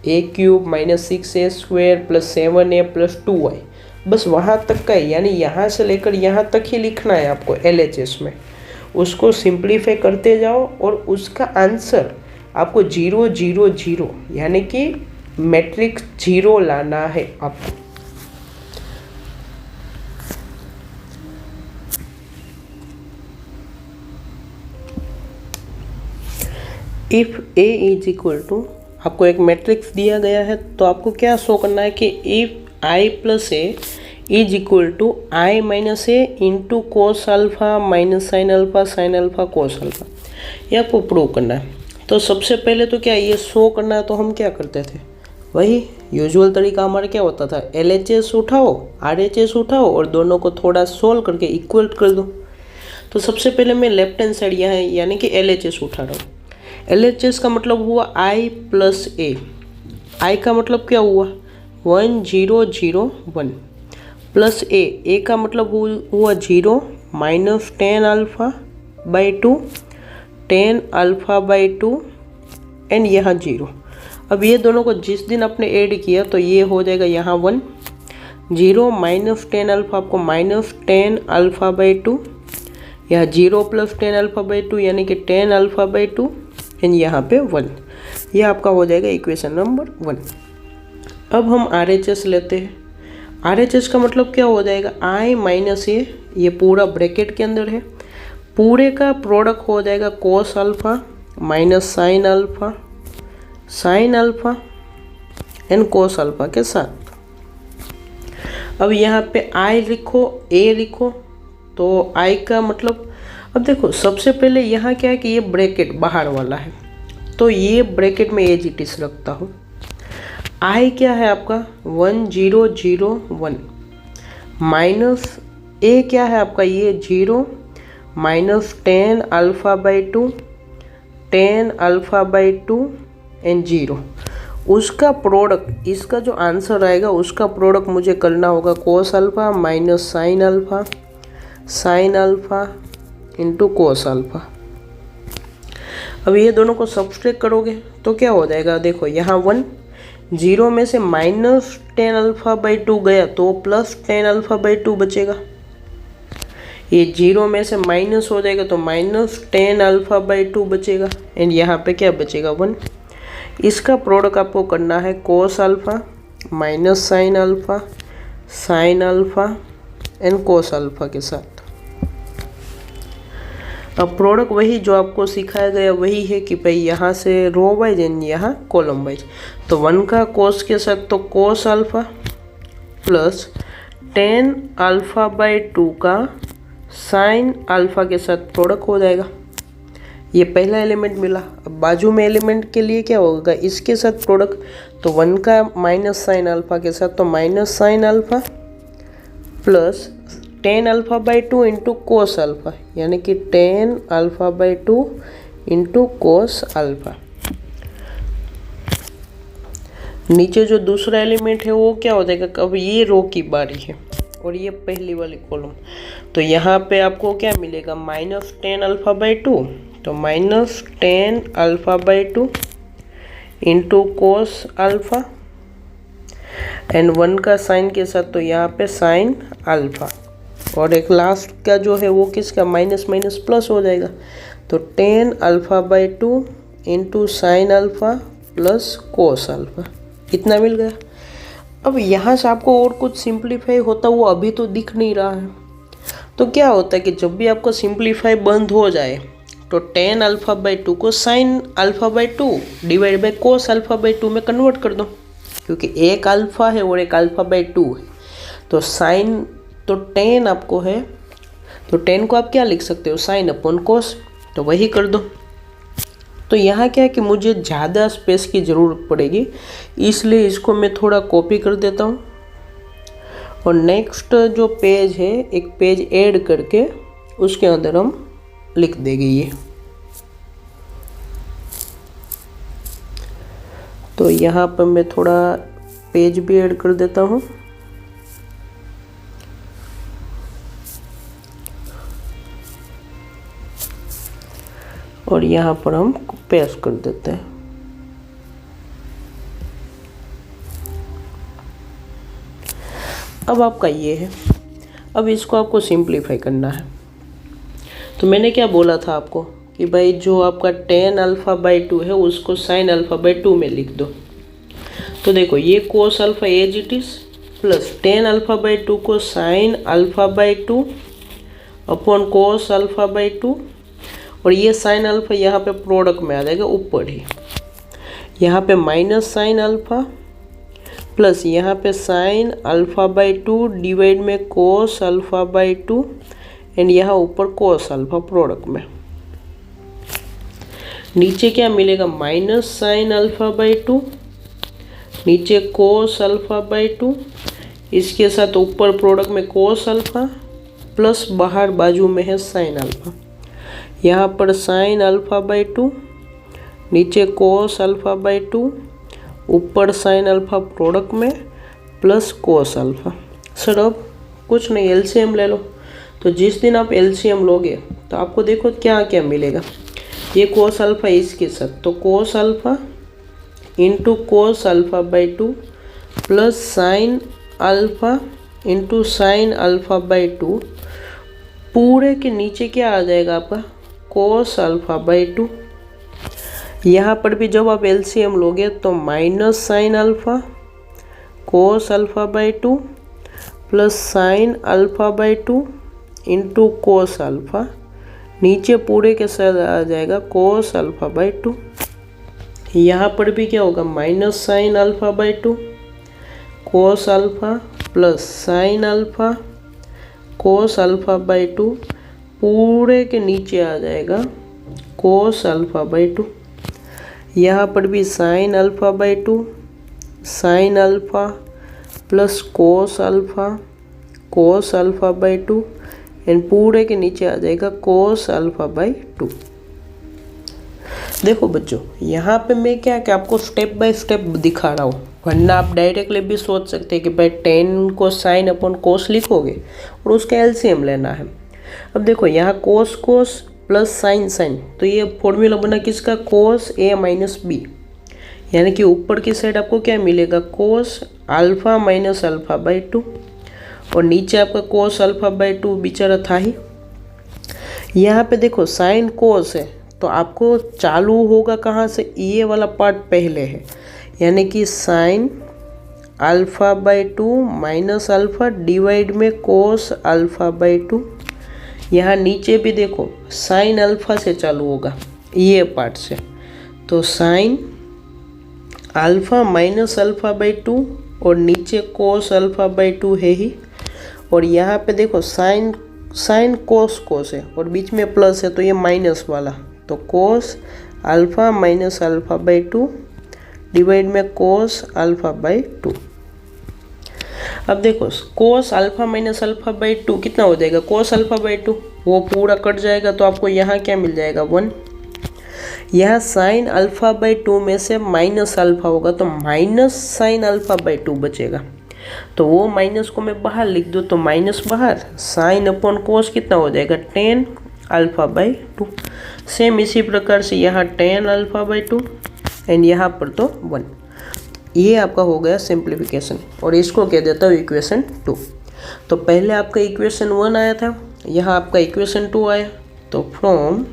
a³ minus 6a² plus 7a plus 2i, बस वहाँ तक का है, यानी यहाँ से लेकर यहाँ तक ही लिखना है आपको LHS में। उसको सिंप्लीफाई करते जाओ और उसका आंसर आपको 0 0 0 यानी कि मैट्रिक्स 0 लाना है आपको। If a is equal to, आपको एक मैट्रिक्स दिया गया है तो आपको क्या शो करना है कि if i plus a is equal to i minus a into cos alpha minus sine alpha cos alpha, ये आपको प्रूव करना है। तो सबसे पहले तो क्या ये शो करना है, तो हम क्या करते थे वही यूजुअल तरीका हमारा क्या होता था, LHS उठाओ RHS उठाओ और दोनों को थोड़ा सोल्व करके इक्वल कर दो। तो सबसे पहले मैं लेफ्ट हैंड साइड यहाँ यानी कि LHS उठा रहा हूँ। LHS का मतलब हुआ i प्लस a, i का मतलब क्या हुआ 1 0 0 1 प्लस a का मतलब हुआ 0 minus 10 alpha by 2 10 alpha by 2 and यहाँ 0। अब ये दोनों को जिस दिन आपने ऐड किया तो ये हो जाएगा यहाँ 1 0 माइनस 10 अल्फा आपको माइनस 10 अल्फा बाई 2, यहाँ 0 प्लस 10 अल्फा बाई 2 यानी कि 10 अल्फा बाई 2 एंड यहाँ पे 1। ये आपका हो जाएगा इक्वेशन नंबर 1। अब हम RHS लेते हैं। RHS का मतलब क्या हो जाएगा i माइनस a, ये पूरा ब्रैकेट के अंदर है, पूरे का प्रोडक्ट हो जाएगा कोस alpha minus sine alpha and cos alpha के साथ। अब यहाँ पे i लिखो a लिखो, तो i का मतलब, अब देखो सबसे पहले यहाँ क्या है कि ये ब्रैकेट बाहर वाला है तो ये ब्रैकेट में एज इट इज रखता हूँ। i क्या है आपका 1 0 0 1 माइनस a क्या है आपका ये 0 minus 10 alpha by 2 10 alpha by 2 and 0। उसका प्रोडक्ट, इसका जो आंसर आएगा उसका प्रोडक्ट मुझे करना होगा कोस alpha minus sine alpha into cos alpha. अब ये दोनों को सब्सट्रैक्ट करोगे तो क्या हो जाएगा, देखो यहाँ 1 0 में से माइनस 10 अल्फा बाई 2 गया तो प्लस 10 अल्फा बाई 2 बचेगा, ये 0 में से माइनस हो जाएगा तो माइनस 10 अल्फा बाई 2 बचेगा एंड यहाँ पे क्या बचेगा 1। इसका प्रोडक्ट आपको करना है कोस alpha minus sine alpha and cos alpha के साथ। अब प्रोडक्ट वही जो आपको सिखाया गया वही है कि भाई यहाँ से रो वाइज एंड यहाँ कॉलम वाइज। तो 1 का कोस के साथ तो cos alpha plus tan alpha by 2 का साइन अल्फा के साथ प्रोडक्ट हो जाएगा। ये पहला एलिमेंट मिला। अब बाजू में एलिमेंट के लिए क्या होगा, इसके साथ प्रोडक्ट, तो 1 का माइनस साइन अल्फा के साथ तो minus sine alpha plus tan alpha by 2 into cos alpha, यानी कि ten alpha by 2 into cos alpha. नीचे जो दूसरा एलिमेंट है वो क्या हो जाएगा, अब ये रो की बारी है और ये पहली वाली कॉलम, तो यहाँ पे आपको क्या मिलेगा, माइनस टेन अल्फा बाई 2, तो minus ten alpha by 2 into cos alpha and 1 का साइन के साथ तो यहाँ पे साइन अल्फा, और एक लास्ट का जो है वो किसका, माइनस माइनस प्लस हो जाएगा, तो ten alpha by 2 into sine alpha plus cos alpha, इतना मिल गया। अब यहाँ से आपको और कुछ सिंप्लीफाई होता वो अभी तो दिख नहीं रहा है। तो क्या होता है कि जब भी आपको सिंप्लीफाई बंद हो जाए तो टेन अल्फा बाई 2 को sine alpha by 2 divide by cos alpha by 2 में कन्वर्ट कर दो, क्योंकि एक अल्फा है और एक अल्फा बाई 2 है। तो साइन तो टेन आपको है, तो टेन को आप क्या लिख सकते हो, साइन अपॉन कोस, तो वही कर दो। तो यहाँ क्या है कि मुझे ज़्यादा स्पेस की ज़रूरत पड़ेगी, इसलिए इसको मैं थोड़ा कॉपी कर देता हूँ और नेक्स्ट जो पेज है एक पेज ऐड करके उसके अंदर हम लिख देंगे ये। तो यहाँ पर मैं थोड़ा पेज भी ऐड कर देता हूँ और यहाँ पर हम पेस्ट कर देते हैं। अब आपका ये है, अब इसको आपको सिंप्लीफाई करना है। तो मैंने क्या बोला था आपको कि भाई जो आपका टेन अल्फा बाई 2 है उसको साइन अल्फा बाई 2 में लिख दो। तो देखो ये cos alpha as it is plus tan alpha by 2 को sine alpha by 2 upon cos alpha by 2, और ये साइन अल्फा यहाँ पे प्रोडक्ट में आ जाएगा ऊपर ही, यहाँ पे माइनस साइन अल्फा प्लस यहाँ पे साइन अल्फा बाई 2 डिवाइड में कोस अल्फा बाई 2 एंड यहाँ ऊपर कोस अल्फा प्रोडक्ट में। नीचे क्या मिलेगा, माइनस साइन अल्फा बाई 2, नीचे कोस अल्फा बाई 2, इसके साथ ऊपर प्रोडक्ट में कोस अल्फा प्लस बाहर बाजू में है साइन अल्फा, यहाँ पर साइन अल्फा बाई 2, नीचे कोस अल्फा बाई 2, ऊपर साइन अल्फा प्रोडक्ट में प्लस कोस अल्फा। सर अब कुछ नहीं, एलसीएम ले लो। तो जिस दिन आप एलसीएम लोगे तो आपको देखो क्या क्या मिलेगा, ये कोस अल्फा इसके साथ तो cos alpha into cos alpha by 2 plus sine alpha into sine alpha by 2, पूरे के नीचे क्या आ जाएगा आपका, कोस अल्फा बाई 2। यहाँ पर भी जब आप एलसीएम लोगे तो minus sine alpha cos alpha by 2 plus sign alpha by 2 into cos alpha, नीचे पूरे के साथ आ जाएगा कोस अल्फा बाई 2। यहाँ पर भी क्या होगा, minus sine alpha by 2 cos alpha plus sign alpha cos alpha by 2, पूरे के नीचे आ जाएगा कोस अल्फा बाई 2। यहाँ पर भी sign alpha by 2 sine alpha plus cos alpha by 2 and पूरे के नीचे आ जाएगा कोस अल्फा बाई 2। देखो बच्चों, यहाँ पे मैं क्या आपको स्टेप बाय स्टेप दिखा रहा हूँ, वरना आप डायरेक्टली भी सोच सकते हैं कि भाई 10 को साइन अपॉन कोस लिखोगे और उसका एलसीएम लेना है। अब देखो यहाँ कोस कोस प्लस साइन साइन, तो ये फॉर्मूला बना किसका, कोस ए माइनस बी, यानी कि ऊपर की साइड आपको क्या मिलेगा, कोस अल्फा माइनस अल्फा बाई 2, और नीचे आपका कोस अल्फा बाई 2 बेचारा था ही। यहाँ पे देखो साइन कोस है तो आपको चालू होगा कहाँ से, ये वाला पार्ट पहले है, यानी कि sign alpha by 2 minus alpha divide में कोस अल्फा बाई 2, यहाँ नीचे भी देखो साइन अल्फा से चालू होगा, ये पार्ट से, तो sine alpha minus alpha by 2 और नीचे कोस अल्फा बाई 2 है ही, और यहाँ पे देखो साइन कोस है और बीच में प्लस है तो ये माइनस वाला, तो कोस alpha minus alpha by 2 divide में कोस अल्फा बाई 2। अब देखो कोस अल्फा माइनस अल्फा बाई 2 कितना हो जाएगा, कोस अल्फा बाई 2 वो पूरा कट जाएगा, तो आपको यहाँ क्या मिल जाएगा 1। यहाँ साइन अल्फा बाई 2 में से माइनस अल्फा होगा तो माइनस साइन अल्फा बाई 2 बचेगा, तो वो माइनस को मैं बाहर लिख दूँ तो माइनस बाहर, साइन अपॉन कोस कितना हो जाएगा 10 अल्फा बाई 2। सेम इसी प्रकार से यहाँ 10 अल्फा बाई 2 एंड यहाँ पर तो 1। ये आपका हो गया सिंप्लीफिकेशन और इसको कह देता हूँ इक्वेशन 2। तो पहले आपका इक्वेशन 1 आया था, यहाँ आपका इक्वेशन 2 आया, तो from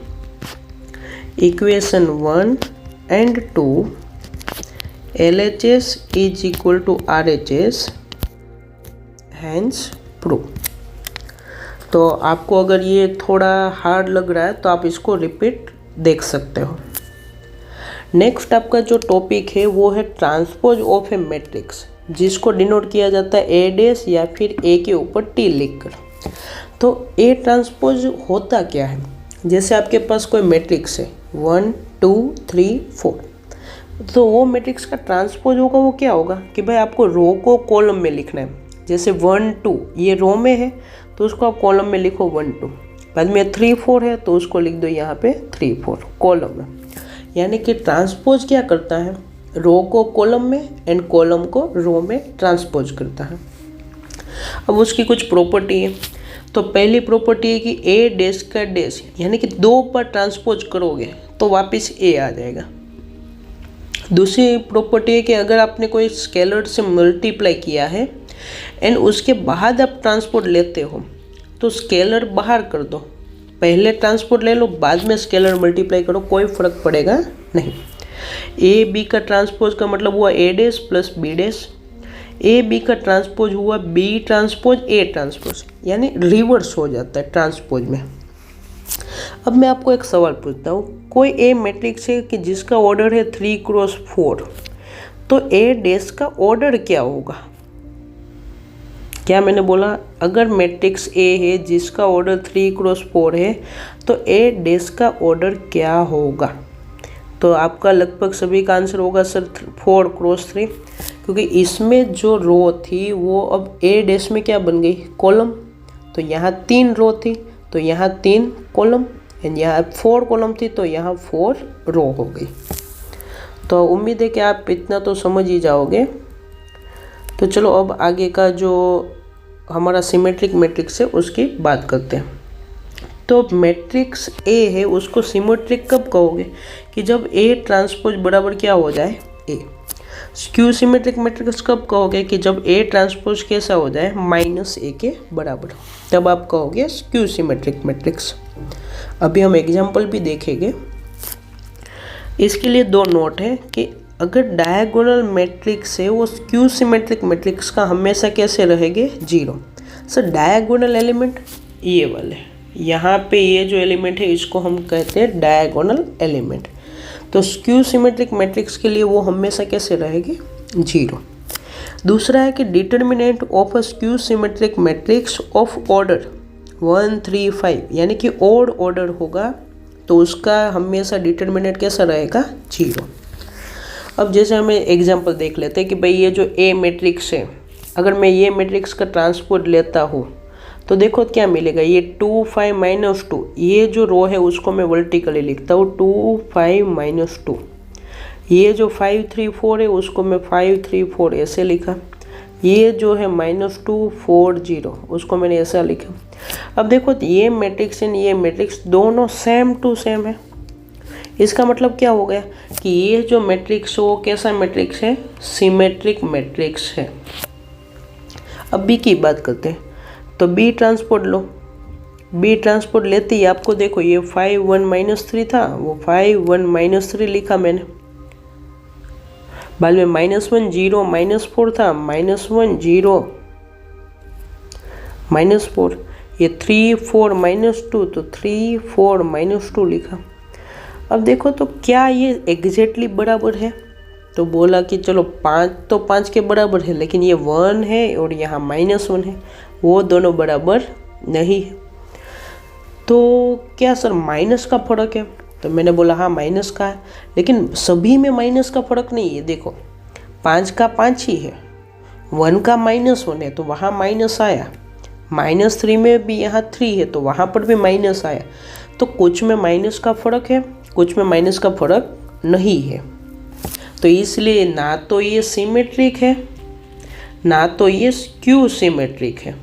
equation 1 and 2 LHS is equal to RHS hence prove. तो आपको अगर ये थोड़ा हार्ड लग रहा है तो आप इसको रिपीट देख सकते हो। नेक्स्ट आपका जो टॉपिक है वो है ट्रांसपोज ऑफ ए मैट्रिक्स, जिसको डिनोट किया जाता है ए डैश या फिर ए के ऊपर टी लिखकर। तो ए ट्रांसपोज होता क्या है, जैसे आपके पास कोई मैट्रिक्स है 1 2 3 4, तो वो मैट्रिक्स का ट्रांसपोज होगा वो क्या होगा कि भाई आपको रो को कॉलम में लिखना है। जैसे 1 2 ये रो में है तो उसको आप कॉलम में लिखो 1 2, बाद में 3 4 है तो उसको लिख दो यहाँ पे 3 4 कॉलम में। यानी कि ट्रांसपोज क्या करता है, रो को कॉलम में एंड कॉलम को रो में ट्रांसपोज करता है। अब उसकी कुछ प्रॉपर्टी है, तो पहली प्रॉपर्टी है कि ए डैश का डैश, यानी कि 2 पर ट्रांसपोज करोगे तो वापस ए आ जाएगा। दूसरी प्रॉपर्टी है कि अगर आपने कोई स्केलर से मल्टीप्लाई किया है एंड उसके बाद आप ट्रांसपोज लेते हो तो स्केलर बाहर कर दो, पहले ट्रांसपोज ले लो बाद में स्केलर मल्टीप्लाई करो, कोई फर्क पड़ेगा नहीं। ए बी का ट्रांसपोज का मतलब हुआ A dash plus B dash, A B का ट्रांसपोज हुआ बी ट्रांसपोज ए ट्रांसपोज, यानी रिवर्स हो जाता है ट्रांसपोज में। अब मैं आपको एक सवाल पूछता हूँ, कोई ए मैट्रिक्स है कि जिसका ऑर्डर है 3 क्रॉस 4, तो ए डैश का ऑर्डर क्या होगा। क्या मैंने बोला, अगर मैट्रिक्स ए है जिसका ऑर्डर 3 क्रॉस 4 है तो ए डैश का ऑर्डर क्या होगा। तो आपका लगभग सभी का आंसर होगा सर 4 क्रॉस 3, क्योंकि इसमें जो रो थी वो अब ए डैश में क्या बन गई, कॉलम। तो यहाँ 3 रो थी तो यहाँ 3 कॉलम एंड यहाँ 4 कॉलम थी तो यहाँ 4 रो हो गई। तो उम्मीद है कि आप इतना तो समझ ही जाओगे। तो चलो अब आगे का जो हमारा सिमेट्रिक मैट्रिक्स है उसकी बात करते हैं। तो मैट्रिक्स ए है उसको सिमेट्रिक कब कहोगे कि जब ए ट्रांसपोज बराबर क्या हो जाए ए। स्क्यू सिमेट्रिक मैट्रिक्स कब कहोगे कि जब ए ट्रांसपोज कैसा हो जाए -a के बराबर, तब आप कहोगे स्क्यू सिमेट्रिक मैट्रिक्स। अभी हम एग्जांपल भी देखेंगे। इसके लिए 2 नोट है कि अगर डायगोनल मैट्रिक्स है वो स्क्यू सिमेट्रिक मैट्रिक्स का हमेशा कैसे रहेंगे 0। सर डायगोनल एलिमेंट ये वाले, यहाँ पे ये जो एलिमेंट है इसको हम कहते हैं डायगोनल एलिमेंट। तो स्क्यू सिमेट्रिक मैट्रिक्स के लिए वो हमेशा कैसे रहेगी 0। दूसरा है कि determinant of a skew symmetric matrix of order 1 3 5, यानी कि ऑड ऑर्डर होगा तो उसका हमेशा डिटर्मिनेंट कैसा रहेगा 0। अब जैसे हमें एग्जांपल देख लेते हैं कि भाई ये जो ए मैट्रिक्स है, अगर मैं ये मैट्रिक्स का ट्रांसपोज लेता हूँ तो देखो क्या मिलेगा, ये 2 5 -2, ये जो रो है उसको मैं वर्टिकली लिखता हूँ 2 5 -2। ये जो 5 3 4 है उसको मैं 5 3 4 ऐसे लिखा। ये जो है -2 4 0 उसको मैंने ऐसा लिखा। अब देखो ये मैट्रिक्स एंड ये मैट्रिक्स दोनों सेम टू सेम है। इसका मतलब क्या हो गया कि ये जो मैट्रिक्स है वो कैसा मैट्रिक्स है, सिमेट्रिक मैट्रिक्स है। अब बी की बात करते हैं, तो बी ट्रांसपोज लो। बी ट्रांसपोज लेते ही आपको देखो ये 5 1 -3 था, वो 5 1 -3 लिखा मैंने। बाद में -1 0 -4 था, -1 0 -4। ये 3 4 -2 तो 3 4 -2 लिखा। अब देखो तो क्या ये एग्जैक्टली बराबर है? तो बोला कि चलो 5 तो 5 के बराबर है, लेकिन ये 1 है और यहाँ -1 है, वो दोनों बराबर नहीं है। तो क्या सर माइनस का फर्क है? तो मैंने बोला हाँ माइनस का है, लेकिन सभी में माइनस का फर्क नहीं है। देखो 5 का 5 ही है, 1 का -1 है तो वहाँ माइनस आया, -3 में भी यहाँ 3 है तो वहाँ पर भी माइनस आया। तो कुछ में माइनस का फर्क है, कुछ में माइनस का फर्क नहीं है। तो इसलिए ना तो ये सिमेट्रिक है, ना तो ये स्क्यू सिमेट्रिक है,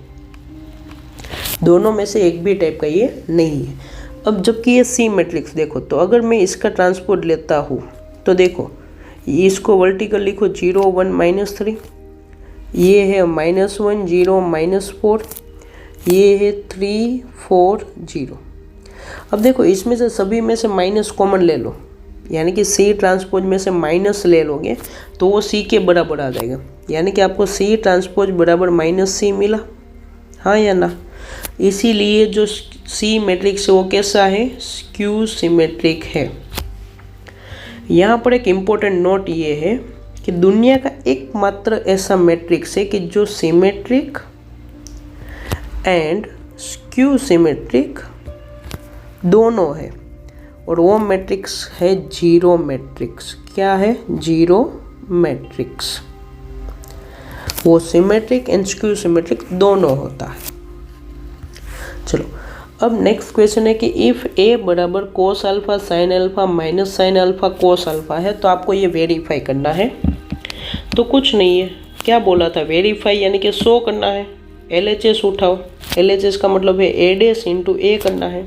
दोनों में से एक भी टाइप का ये नहीं है। अब जबकि ये सिमेट्रिक्स देखो, तो अगर मैं इसका ट्रांसपोज लेता हूँ तो देखो इसको वर्टिकल लिखो 0 1 -3, ये है -1 0 -4, ये है 3 4 0। अब देखो इसमें से सभी में से माइनस कॉमन ले लो, यानी कि सी ट्रांसपोज में से माइनस ले लोगे तो वो सी के बराबर आ जाएगा, यानी कि आपको सी ट्रांसपोज बराबर -c मिला, हाँ या ना? इसीलिए जो सी मैट्रिक्स है वो कैसा है? स्क्यू सिमेट्रिक है। यहाँ पर एक इम्पोर्टेंट नोट ये है कि दुनिया का एकमात्र ऐसा मैट्रिक्स है कि जो सिमेट्रिक एंड स्क्यू सिमेट्रिक दोनों है, और वो मैट्रिक्स है जीरो मैट्रिक्स। क्या है? Zero matrix. वो सिमेट्रिक एंड स्क्यू सिमेट्रिक दोनों होता है। चलो अब नेक्स्ट क्वेश्चन है कि इफ़ ए बराबर cos alpha sine alpha minus sine alpha cos alpha है तो आपको ये वेरीफाई करना है। तो कुछ नहीं है, क्या बोला था? वेरीफाई यानी कि शो करना है। LHS उठाओ, LHS का मतलब है ए डैश इंटू ए करना है।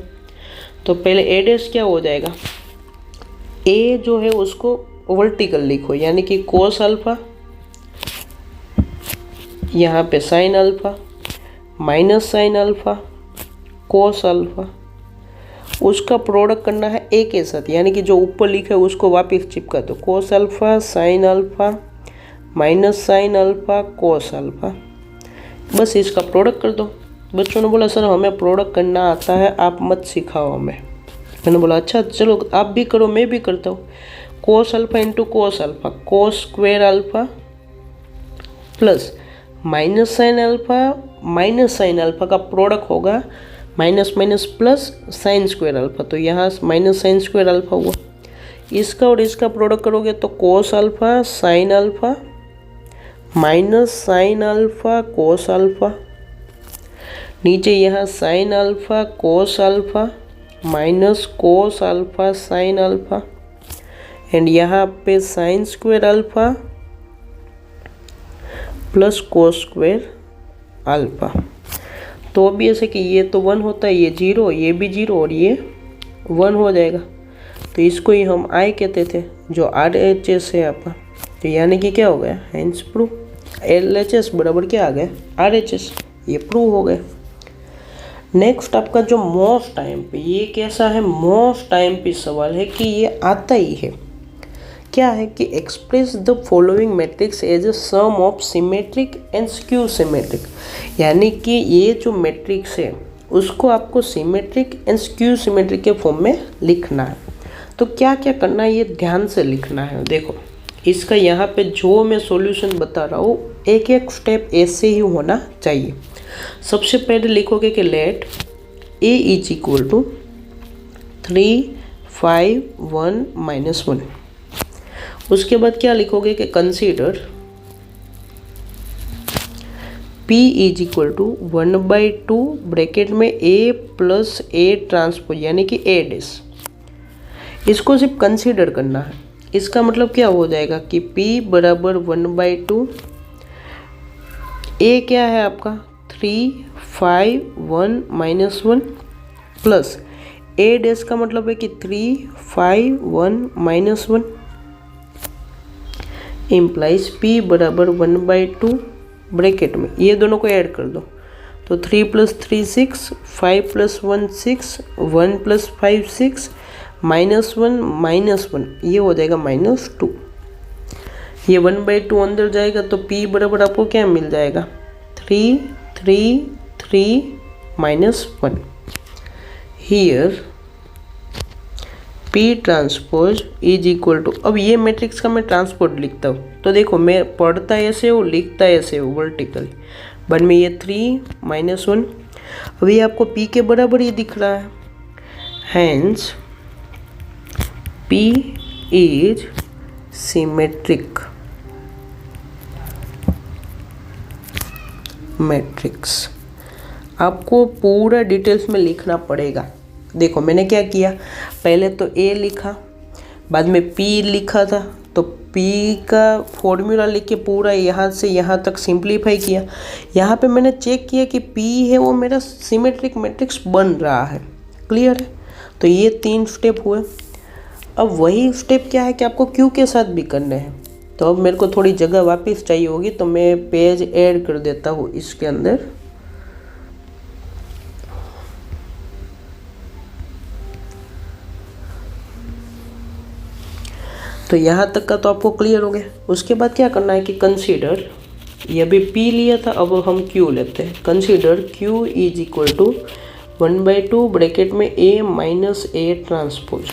तो पहले ए डैश क्या हो जाएगा? ए जो है उसको वर्टिकल लिखो, यानी कि कोस अल्फा, यहाँ पे sine alpha minus sine alpha cos alpha, उसका प्रोडक्ट करना है ए के साथ, यानी कि जो ऊपर लिखा है उसको वापस चिपका दो। Cos alpha sine alpha minus sine alpha cos alpha, बस इसका प्रोडक्ट कर दो। बच्चों ने बोला सर हमें प्रोडक्ट करना आता है, आप मत सिखाओ हमें। मैंने बोला अच्छा चलो आप भी करो, मैं भी करता हूँ। Cos alpha into cos alpha, cos square alpha plus minus sine alpha minus sine alpha का प्रोडक्ट होगा minus minus plus sine square alpha, तो यहाँ माइनस साइन स्क्वायर अल्फा हुआ। इसका और इसका प्रोडक्ट करोगे तो cos alpha sine alpha minus sine alpha cos alpha, नीचे यहाँ sign alpha cos alpha minus cos alpha sine alpha, and यहाँ पे sine square alpha plus cos square alpha. तो अब ऐसे कि ये तो 1 होता है, ये 0, ये भी 0 और ये 1 हो जाएगा। तो इसको ही हम आई कहते थे, जो RHS है आपका। तो यानी कि क्या हो गया? Hence prove. LHS बराबर क्या आ गया? RHS, ये प्रूव हो गया। नेक्स्ट आपका जो मोस्ट टाइम पे, ये कैसा है? मोस्ट टाइम पे सवाल है कि ये आता ही है। क्या है कि express the following matrix as a sum of symmetric and skew symmetric, यानी कि ये जो मैट्रिक्स है उसको आपको सिमेट्रिक एंड स्क्यू सिमेट्रिक के फॉर्म में लिखना है। तो क्या क्या करना है ये ध्यान से लिखना है। देखो इसका यहाँ पे जो मैं सॉल्यूशन बता रहा हूँ एक एक स्टेप ऐसे ही होना चाहिए। सबसे पहले लिखोगे कि let A is equal to 3 5 1 -1। उसके बाद क्या लिखोगे कि consider P is equal to 1/2 bracket में A प्लस A ट्रांसपोज, यानी कि A डैश। इसको सिर्फ कंसीडर करना है। इसका मतलब क्या हो जाएगा कि P बराबर 1/2, A क्या है आपका 3 5 1 -1 प्लस A डैश का मतलब है कि 3 5 1 -1 इम्प्लाइज P बराबर 1/2 ब्रैकेट में, ये दोनों को ऐड कर दो तो 3 + 3 6 5 + 1 6 1 + 5 6 -1 ये हो जाएगा -2। ये 1/2 अंदर जाएगा तो P बराबर आपको क्या मिल जाएगा 3 3 3 -1। Here P transpose is equal to, अब ये मैट्रिक्स का मैं ट्रांसपोज लिखता हूँ तो देखो मैं पढ़ता ऐसे हूँ, लिखता ऐसे हूँ वर्टिकली, बट में ये 3 -1, अब ये आपको P के बराबर ही दिख रहा है, hence P is symmetric matrix. आपको पूरा डिटेल्स में लिखना पड़ेगा। देखो मैंने क्या किया, पहले तो A लिखा, बाद में P लिखा था, तो P का फॉर्मूला लिख के पूरा यहाँ से यहाँ तक सिंप्लीफाई किया। यहाँ पे मैंने चेक किया कि P है वो मेरा सिमेट्रिक मैट्रिक्स बन रहा है। क्लियर है? तो ये 3 स्टेप हुए। अब वही स्टेप क्या है कि आपको Q के साथ भी करने हैं। तो अब मेरे को थोड़ी जगह वापस चाहिए होगी, तो मैं पेज ऐड कर देता हूँ इसके अंदर। तो यहाँ तक का तो आपको क्लियर हो गया। उसके बाद क्या करना है कि कंसीडर, ये अभी P लिया था, अब हम Q लेते हैं। Consider Q is equal to 1/2 bracket में A माइनस A ट्रांसपोज।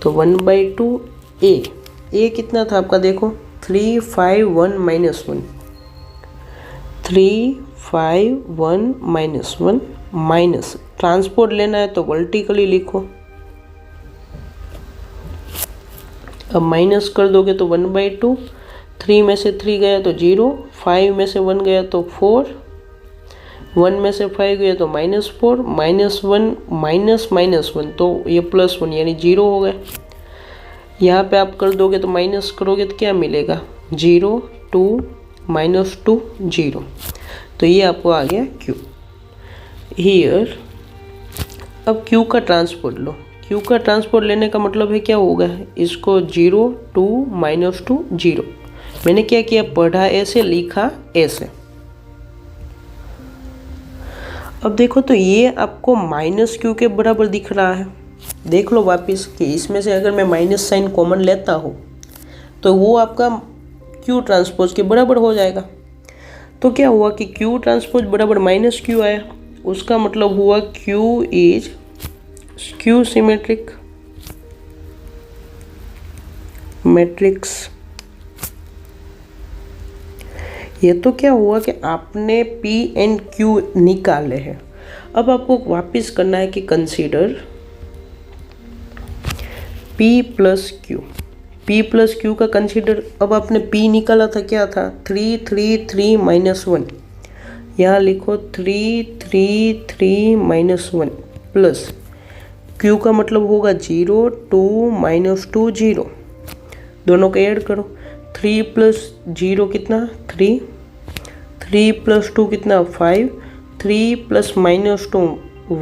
तो 1/2 A कितना था आपका, देखो 3 5 1 -1, 3 5 1 -1 माइनस ट्रांसपोज लेना है तो वर्टिकली लिखो। अब माइनस कर दोगे तो 1/2, 3 में से 3 गया तो 0, 5 में से 1 गया तो 4, 1 में से 5 गया तो -4, -1 माइनस -1 तो ये +1 यानी 0 हो गया। यहाँ पे आप कर दोगे तो माइनस करोगे तो क्या मिलेगा, 0 2 -2 0। तो ये आपको आ गया Q। हियर अब Q का ट्रांसपोज लो। Q का ट्रांसपोज लेने का मतलब है क्या होगा, इसको 0 2 -2 0। मैंने क्या किया, पढ़ा ऐसे लिखा ऐसे। अब देखो तो ये आपको -Q के बराबर दिख रहा है। देख लो वापस कि इसमें से अगर मैं माइनस साइन कॉमन लेता हूँ तो वो आपका Q ट्रांसपोज के बराबर हो जाएगा। तो क्या हुआ कि Q ट्रांसपोज बराबर -Q आया, उसका मतलब हुआ Q is skew symmetric matrix. ये तो क्या हुआ कि आपने P एंड Q निकाले हैं। अब आपको वापस करना है कि consider P plus Q। P plus Q का कंसीडर, अब आपने P निकाला था, क्या था 3 3 3 -1, यहाँ लिखो 3 3 3 -1 प्लस Q का मतलब होगा 0 2 -2 0। दोनों को ऐड करो, 3 प्लस 0 कितना 3, 3 प्लस 2 कितना 5, 3 प्लस -2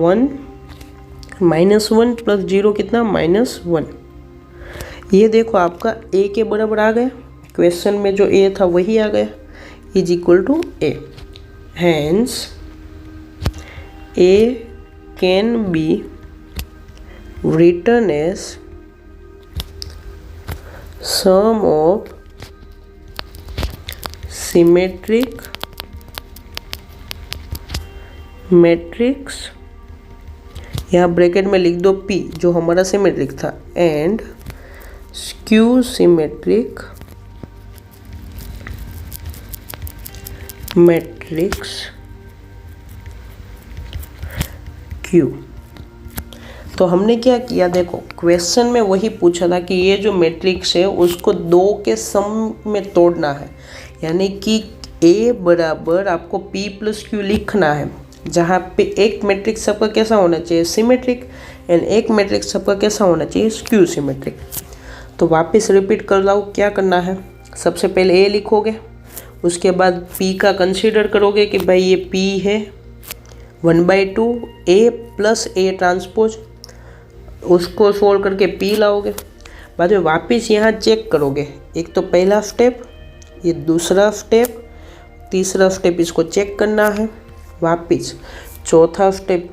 1, -1 प्लस 0 कितना -1। ये देखो आपका A के बराबर आ गया, क्वेश्चन में जो A था वही आ गया, is equal to A। Hence A can be written as sum of symmetric matrix, यहाँ ब्रैकेट में लिख दो P जो हमारा सिमेट्रिक था, and skew symmetric matrix Q। तो हमने क्या किया, देखो क्वेश्चन में वही पूछा था कि ये जो मैट्रिक्स है उसको 2 के सम में तोड़ना है, यानी कि A बराबर आपको P प्लस Q लिखना है, जहाँ पे एक मैट्रिक्स सबका कैसा होना चाहिए सिमेट्रिक, एंड एक मैट्रिक्स सबका कैसा होना चाहिए स्क्यू सिमेट्रिक। तो वापस रिपीट कर लो क्या करना है, सबसे पहले A लिखोगे, उसके बाद P का कंसीडर करोगे कि भाई ये P है 1/2 A प्लस A ट्रांसपोज, उसको सोल्व करके P लाओगे, बाद में वापस यहाँ चेक करोगे, एक तो पहला स्टेप, ये दूसरा स्टेप, तीसरा स्टेप इसको चेक करना है, वापस चौथा स्टेप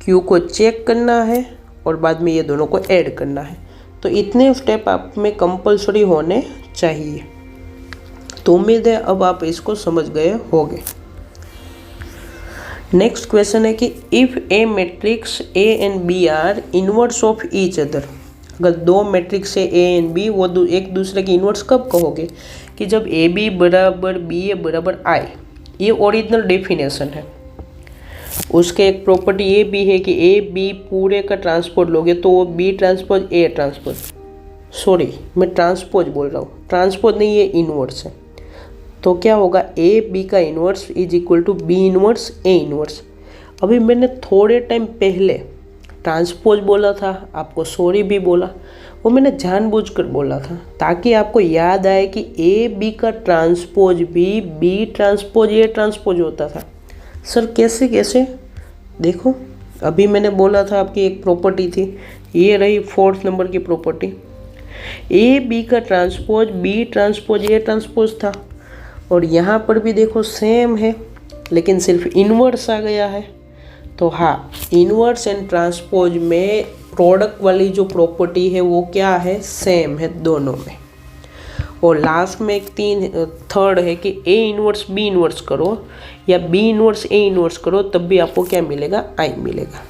Q को चेक करना है, और बाद में ये दोनों को ऐड करना है। तो इतने स्टेप आप में कंपलसरी होने चाहिए। तो उम्मीद है अब आप इसको समझ गए होंगे। नेक्स्ट क्वेश्चन है कि if a matrix A and B are inverse of each other, अगर दो मैट्रिक्स है ए एंड बी, वो एक दूसरे की इनवर्स कब कहोगे? कि जब ए बी बराबर बी ए बराबर आई। ये ओरिजिनल डेफिनेशन है। उसके एक प्रॉपर्टी ये भी है कि ए बी पूरे का ट्रांसपोज लोगे तो वो B transpose A transpose, sorry मैं ट्रांसपोज बोल रहा हूँ, ट्रांसपोज नहीं, ये इनवर्स है। तो क्या होगा? ए बी का inverse is equal to B inverse A inverse. अभी मैंने थोड़े टाइम पहले ट्रांसपोज बोला था, आपको सॉरी भी बोला, वो मैंने जानबूझकर बोला था ताकि आपको याद आए कि ए बी का ट्रांसपोज भी बी ट्रांसपोज ए ट्रांसपोज होता था। सर कैसे कैसे? देखो अभी मैंने बोला था आपकी एक प्रॉपर्टी थी, ये रही 4th नंबर की प्रॉपर्टी, ए बी का transpose B transpose A transpose था। और यहाँ पर भी देखो सेम है, लेकिन सिर्फ इन्वर्स आ गया है। तो हाँ, इन्वर्स एंड ट्रांसपोज में प्रोडक्ट वाली जो प्रॉपर्टी है वो क्या है? सेम है दोनों में। और लास्ट में एक थर्ड है कि ए इन्वर्स बी इन्वर्स करो या बी इन्वर्स ए इन्वर्स करो, तब भी आपको क्या मिलेगा? आई मिलेगा।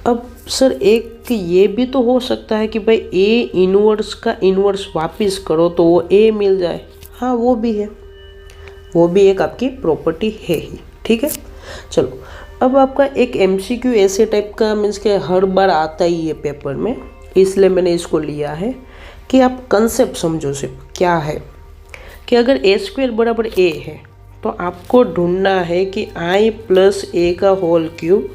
अब सर एक ये भी तो हो सकता है कि भाई ए इन्वर्स का इन्वर्स वापस करो तो वो ए मिल जाए। हाँ वो भी है, वो भी एक आपकी प्रॉपर्टी है ही। ठीक है, चलो अब आपका एक एमसीक्यू ऐसे टाइप का मीन्स के हर बार आता ही है पेपर में, इसलिए मैंने इसको लिया है कि आप कंसेप्ट समझो। सिर्फ क्या है कि अगर ए स्क्वेयर बराबर ए है तो आपको ढूंढना है कि आई प्लस ए का होल क्यूब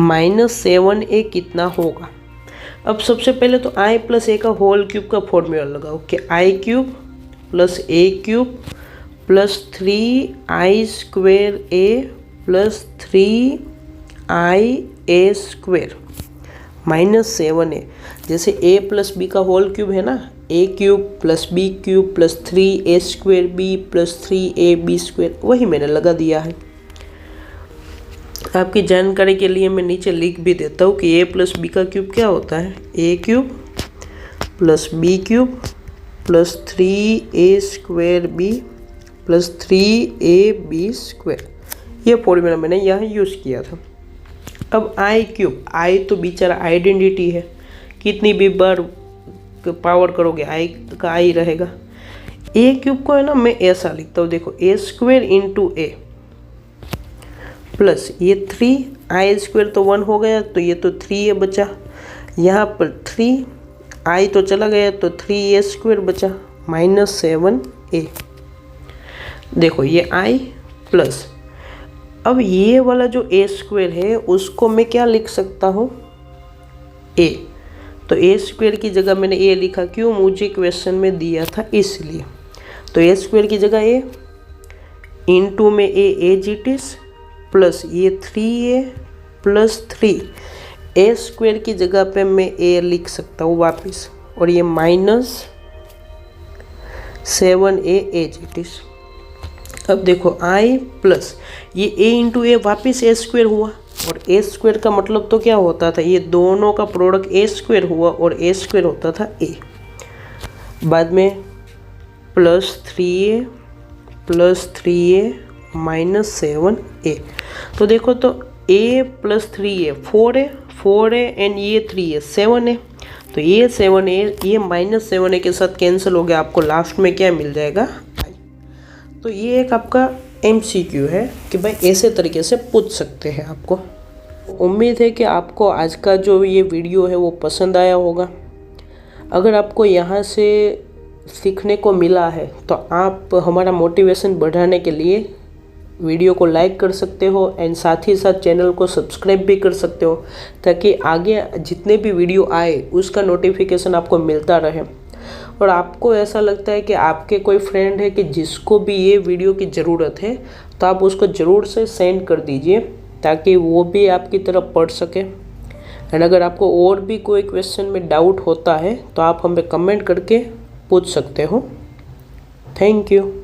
-7a कितना होगा। अब सबसे पहले तो आई प्लस ए का होल क्यूब का फॉर्मूला लगाओ कि I cube plus A cube plus 3i² A plus 3ia² -7a। जैसे a प्लस बी का होल क्यूब है ना, a cube plus B cube plus 3a² b plus 3ab², वही मैंने लगा दिया है। आपकी जानकारी के लिए मैं नीचे लिख भी देता हूँ कि a प्लस बी का क्यूब क्या होता है? a cube plus B cube plus 3a² b plus 3ab²। ये फॉर्मूला मैंने यहाँ यूज़ किया था। अब आई क्यूब, आई तो बेचारा आइडेंटिटी है, कितनी भी बार पावर करोगे आई का आई रहेगा। ए क्यूब को है ना मैं ऐसा लिखता हूँ, देखो a² इंटू ए प्लस ये 3i² तो 1 हो गया, तो ये तो 3a बचा, यहाँ पर 3i तो चला गया तो 3a² बचा -7a। देखो ये i प्लस, अब ये वाला जो a² है उसको मैं क्या लिख सकता हूँ? a। तो a² की जगह मैंने a लिखा, क्यों? मुझे क्वेश्चन में दिया था इसलिए। तो a² की जगह a, इंटू में a as it is plus ये 3a प्लस 3a² की जगह पे मैं a लिख सकता हूँ वापस, और ये -7a एज इट इज। अब देखो i प्लस ये a इंटू ए वापिस a² हुआ, और a² का मतलब तो क्या होता था? ये दोनों का प्रोडक्ट a² हुआ और a² होता था a। बाद में plus 3a plus 3a -7a। तो देखो तो a plus 3a 4a and ये 3a 7a, तो ये 7a ये -7a के साथ कैंसिल हो गया, आपको लास्ट में क्या मिल जाएगा? i। तो ये एक आपका MCQ है कि भाई ऐसे तरीके से पूछ सकते हैं आपको। उम्मीद है कि आपको आज का जो ये वीडियो है वो पसंद आया होगा। अगर आपको यहाँ से सीखने को मिला है तो आप हमारा मोटिवेशन बढ़ाने के लिए वीडियो को लाइक कर सकते हो एंड साथ ही साथ चैनल को सब्सक्राइब भी कर सकते हो, ताकि आगे जितने भी वीडियो आए उसका नोटिफिकेशन आपको मिलता रहे। और आपको ऐसा लगता है कि आपके कोई फ्रेंड है कि जिसको भी ये वीडियो की ज़रूरत है, तो आप उसको ज़रूर से सेंड कर दीजिए ताकि वो भी आपकी तरफ पढ़ सके। एंड अगर आपको और भी कोई क्वेश्चन में डाउट होता है तो आप हमें कमेंट करके पूछ सकते हो। Thank you.